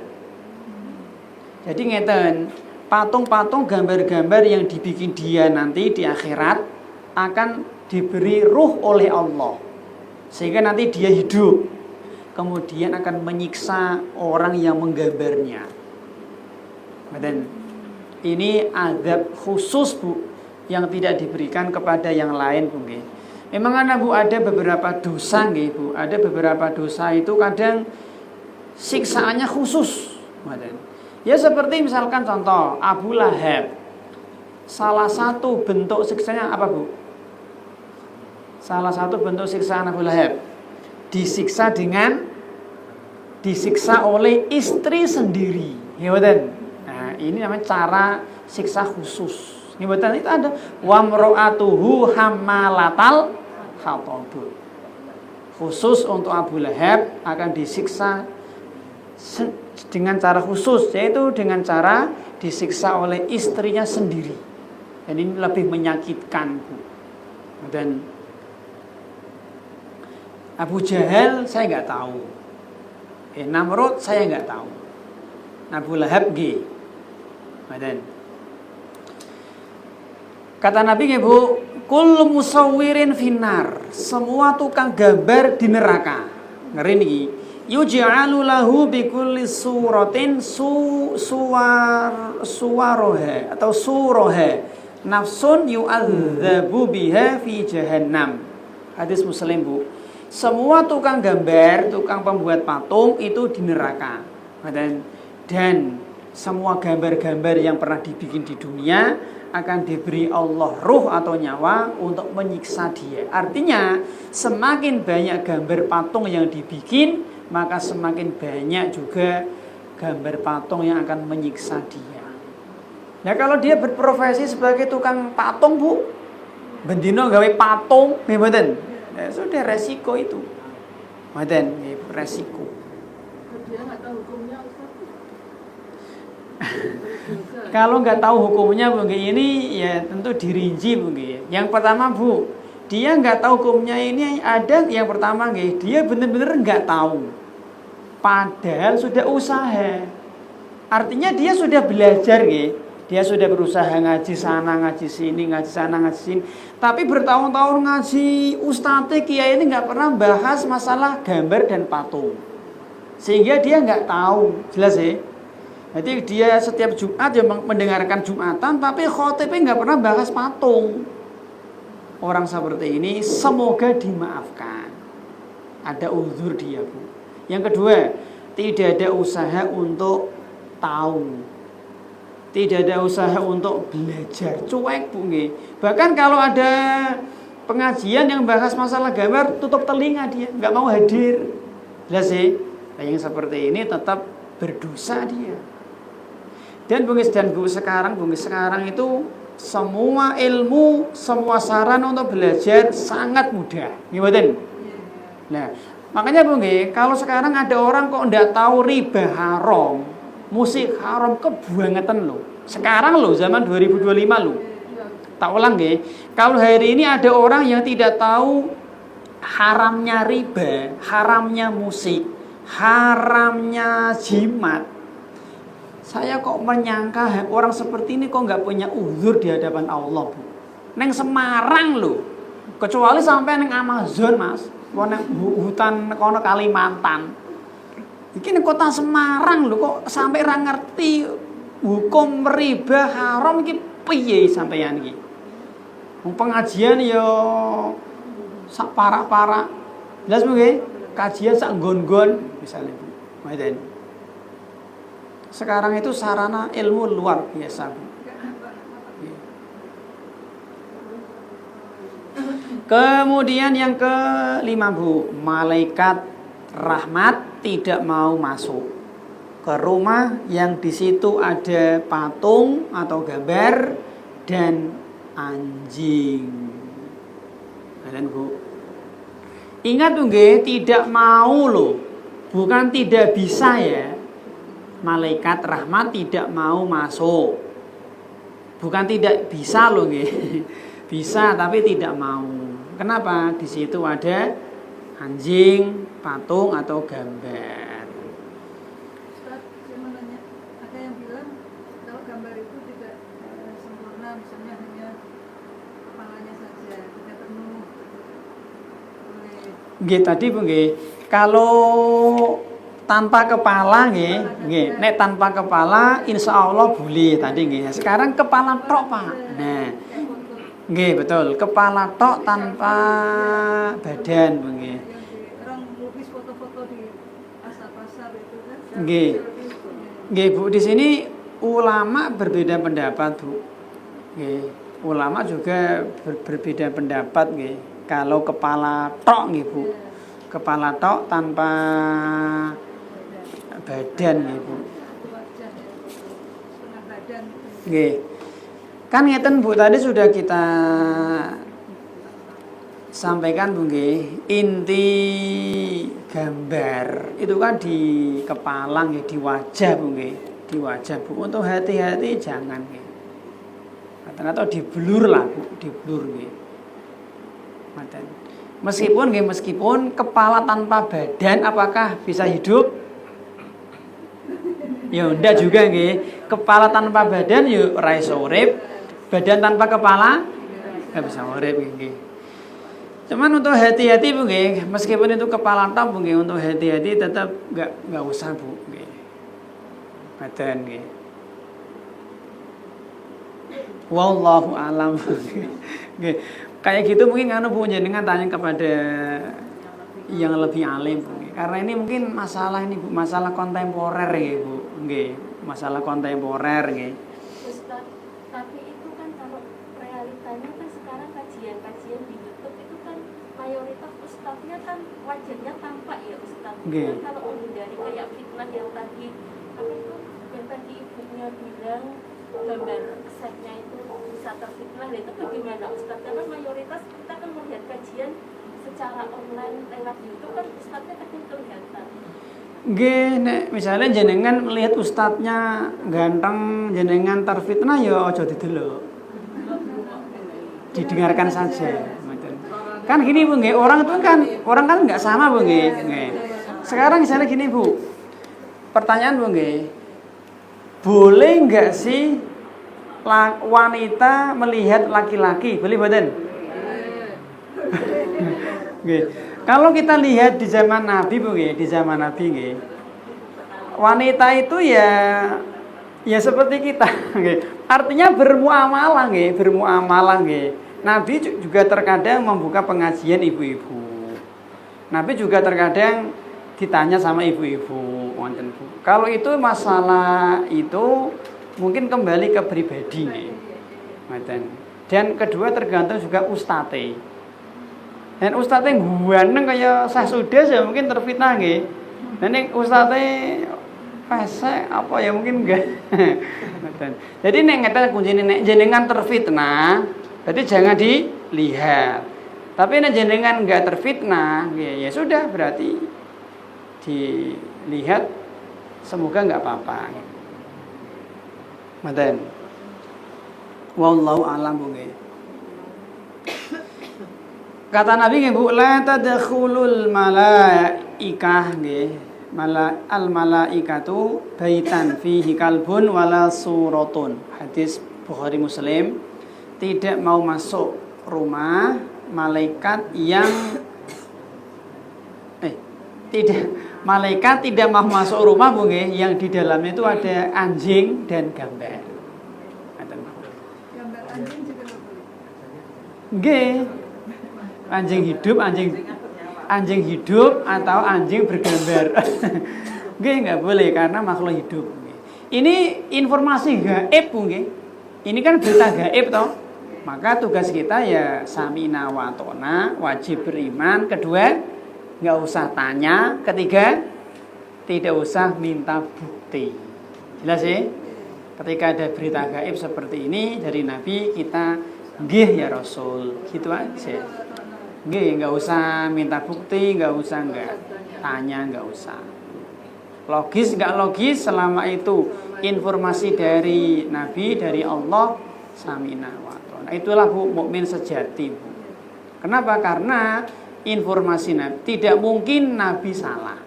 Jadi ngeten, patung-patung gambar-gambar yang dibikin dia nanti di akhirat akan diberi ruh oleh Allah. Sehingga nanti dia hidup. Kemudian akan menyiksa orang yang menggambarnya. Dan ini azab khusus Bu yang tidak diberikan kepada yang lain Bu. Memang Bu ada beberapa dosa Bu. Ada beberapa dosa itu kadang siksaannya khusus. Ya seperti misalkan contoh Abu Lahab. Salah satu bentuk siksanya apa Bu? Salah satu bentuk siksaan Abu Lahab disiksa oleh istri sendiri. Nah, ini namanya cara siksa khusus. Itu ada wa mra'atuhu hammalatal hatab. Khusus untuk Abu Lahab akan disiksa dengan cara khusus, yaitu dengan cara disiksa oleh istrinya sendiri. Dan ini lebih menyakitkan Bu. Dan Abu Jahal saya nggak tahu. Namrud saya nggak tahu. Abu Lahab Dan kata Nabi Bu, kullu musawwirin finnar, semua tukang gambar di neraka. Ngeri niki. Yuj'alu lahu bi kulli suratin suwaroha atau suroha nafsun yu'adzabu biha fi jahannam. Hadis Muslim Bu. Semua tukang gambar, tukang pembuat patung itu di neraka. Dan semua gambar-gambar yang pernah dibikin di dunia akan diberi Allah ruh atau nyawa untuk menyiksa dia. Artinya semakin banyak gambar patung yang dibikin, maka semakin banyak juga gambar patung yang akan menyiksa dia. Ya kalau dia berprofesi sebagai tukang patung Bu, bendino gawe patung, ya sudah resiko itu. Resiko. Dia nggak tahu hukumnya Ustaz. Kalau nggak tahu hukumnya Bu, ini ya tentu dirinci Bu. Yang pertama Bu, Dia nggak tahu hukumnya ini ada yang pertama nggih, dia benar-benar nggak tahu. Padahal sudah usaha. Artinya dia sudah belajar nggih. Dia sudah berusaha ngaji sana, ngaji sini, ngaji sana, ngaji sini. Tapi bertahun-tahun ngaji ustadz kiai ini nggak pernah bahas masalah gambar dan patung. Sehingga dia nggak tahu. Jelas ya? Jadi dia setiap Jumat ya mendengarkan Jumatan, tapi khotibnya nggak pernah bahas patung. Orang seperti ini semoga dimaafkan. Ada uzur dia, Bu. Yang kedua, tidak ada usaha untuk tahu. Tidak ada usaha untuk belajar. Cuek, Bu. Bahkan kalau ada pengajian yang bahas masalah gambar, tutup telinga dia, nggak mau hadir. Jelas sih? Nah, yang seperti ini tetap berdosa dia. Dan bungis dan Bu sekarang itu semua ilmu, semua saran untuk belajar sangat mudah. Gimana? Nah, makanya Bu kalau sekarang ada orang kok ndak tahu riba haram, musik haram kebangetan loh. Sekarang loh, zaman 2025 loh. Tak ulang kalau hari ini ada orang yang tidak tahu haramnya riba, haramnya musik, haramnya jimat. Saya kok menyangka orang seperti ini kok nggak punya uzur di hadapan Allah, Bu. Neng Semarang loh. Kecuali sampai neng Amazon, Mas. Neng hutan kono Kalimantan. Iki neng kota Semarang loh kok sampai ra ngerti hukum riba haram iki piye sampeyan iki. Wong pengajian yo sak parak-parak. Jelas Bu nggih? Kajian sak nggon-nggon misalnya Bu. Ngaten. Sekarang itu sarana ilmu luar biasa, Bu. Kemudian yang kelima, Bu, malaikat rahmat tidak mau masuk ke rumah yang di situ ada patung atau gambar dan anjing. Kalian, Bu. Ingat, Bu, tidak mau loh. Bukan tidak bisa ya. Malaikat rahmat tidak mau masuk. Bukan tidak bisa loh, bisa tapi tidak mau. Kenapa? Di situ ada anjing, patung atau gambar. Ustaz, saya mau nanya, ada yang bilang kalau gambar itu tidak sempurna, misalnya hanya kepalanya saja, tidak penuh oleh. Tadi Bu, kalau tanpa kepala nek tanpa kepala insya Allah boleh tadi sekarang kepala tok Pak. Nah, betul, kepala tok tanpa badan Bu. Orang lukis foto-foto di pasar-pasar itu kan. Bu, di sini ulama berbeda pendapat, Bu. Ulama juga berbeda pendapat kalau kepala tok Bu. Kepala tok tanpa badan Bu. Kan ngeten Bu, tadi sudah kita sampaikan Bu inti gambar itu kan di kepala di wajah Bu di wajah Bu. Untuk hati-hati jangan atau diblur lah Bu, diblur Meskipun kepala tanpa badan apakah bisa hidup? Ya ndak juga Kepala tanpa badan ya ora iso urip, badan tanpa kepala enggak bisa urip Cuman untuk hati-hati Bu meskipun itu kepala tok Bu untuk hati-hati tetap enggak usah Bu badan Wallahu alam. Kayak gitu mungkin Bu jenengan tanya kepada yang lebih alim Bu. Karena ini mungkin masalah ini Bu, masalah kontemporer Bu. Masalah kontemporer Ustaz, tapi itu kan kalau realitanya kan sekarang kajian-kajian di YouTube itu kan mayoritas ustadznya kan wajahnya tampak ya Ustaz. Kan kalau menghindari kayak fitnah yang tadi ibunya bilang gambar setnya itu bisa terfitnah, itu bagaimana Ustaz? Karena mayoritas kita kan melihat kajian secara online lewat YouTube kan ustadznya kan kelihatan. Nek misalnya jenengan melihat ustadznya ganteng, jenengan terfitnah ya aja didelok. Didengarkan saja. Kan gini Bu nggih, orang kan nggak sama Bu nggih. Sekarang misalnya gini Bu. Pertanyaan Bu nggih. Boleh nggak sih wanita melihat laki-laki? Boleh mboten? Nggih. Kalau kita lihat di zaman Nabi Bu nggih, di zaman Nabi nggih. Wanita itu ya seperti kita nggih. Artinya bermuamalah nggih. Nabi juga terkadang membuka pengajian ibu-ibu. Nabi juga terkadang ditanya sama ibu-ibu, wonten Bu. Kalau itu masalah itu mungkin kembali ke pribadi nih. Dan kedua tergantung juga ustate. Dan ustate guaneng kaya Syekh Sudes ya mungkin terfitnah nggih. Dan nek ustate pesek apa ya mungkin enggak. Jadi nek ngeten kuncine nek jenengan terfitnah, berarti jangan dilihat. Tapi nek jenengan enggak terfitnah, ya sudah berarti dilihat, semoga enggak apa-apa. Maten. Wallahu a'lam Bu nggih. Kata Nabi nggih Bu, la tadkhulul malaikah nggih. Al malaikatu baitan fihi kalbun wala suratun. Hadis Bukhari Muslim. Tidak mau masuk rumah malaikat tidak mau masuk rumah Bu nggih, yang di dalamnya itu ada anjing dan gambar. Gambar anjing juga nggak boleh. Nggih. Anjing hidup atau anjing bergambar. Nggih, nggak boleh karena makhluk hidup. Ini informasi gaib Bu nggih. Ini kan berita gaib toh. Maka tugas kita ya samina wa ta'na, wajib beriman. Kedua, nggak usah tanya. Ketiga, tidak usah minta bukti. Jelas ya? Ketika ada berita gaib seperti ini dari Nabi, kita nggih ya Rasul, gitu aja. Nggih, nggak usah minta bukti, nggak usah nggak tanya, nggak usah. Logis nggak logis, selama itu informasi dari Nabi, dari Allah, samina wa ta'na. Itulah Bu mukmin sejati Bu. Kenapa? Karena informasi Nabi, tidak mungkin Nabi salah.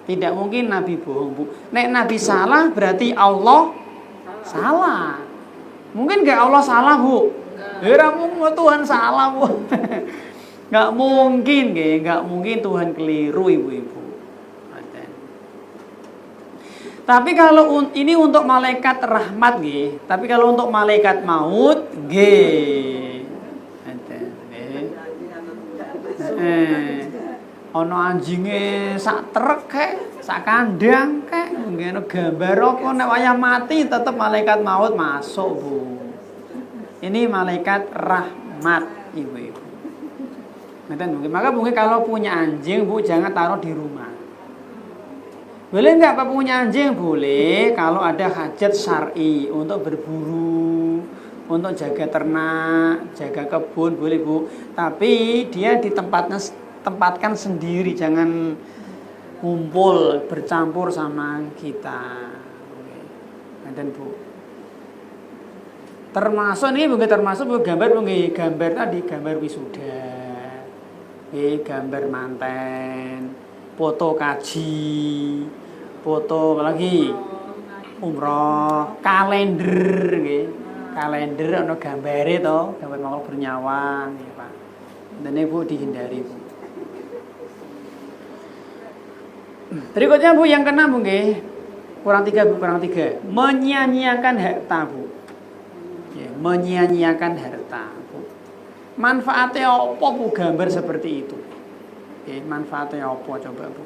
Tidak mungkin Nabi bohong Bu. Nek Nabi salah berarti Allah salah. Mungkin nggak Allah salah Bu? Ya mungkin Tuhan salah Bu. Nggak mungkin, nggak mungkin Tuhan keliru ibu-ibu. Tapi kalau ini untuk malaikat rahmat tapi kalau untuk malaikat maut ono anjinge sak trek kek, sak kandang kek, ngono gambar apa nek wayah mati tetap malaikat maut masuk Bu. Ini malaikat rahmat ibu-ibu. Maka mungkin kalau punya anjing Bu jangan taruh di rumah. Boleh nggak Pak punya anjing? Boleh kalau ada hajat syar'i untuk berburu, untuk jaga ternak, jaga kebun boleh Bu. Tapi dia tempatkan sendiri, jangan ngumpul bercampur sama kita. Dan Bu. Termasuk Bu gambar gambar tadi gambar wisuda. Gambar manten, foto kaji, foto apalagi umroh, kalender kalender ono gambare to, gambar makhluk bernyawa nggih Pak. Dan Bu dihindari Bu. Berikutnya Bu yang keenam Bu nggih. Kurang tiga. Menyia-nyiakan harta Bu. Ya, menyia-nyiakan harta Bu. Manfaatnya apa Bu gambar seperti itu? Manfaatnya apa coba Bu?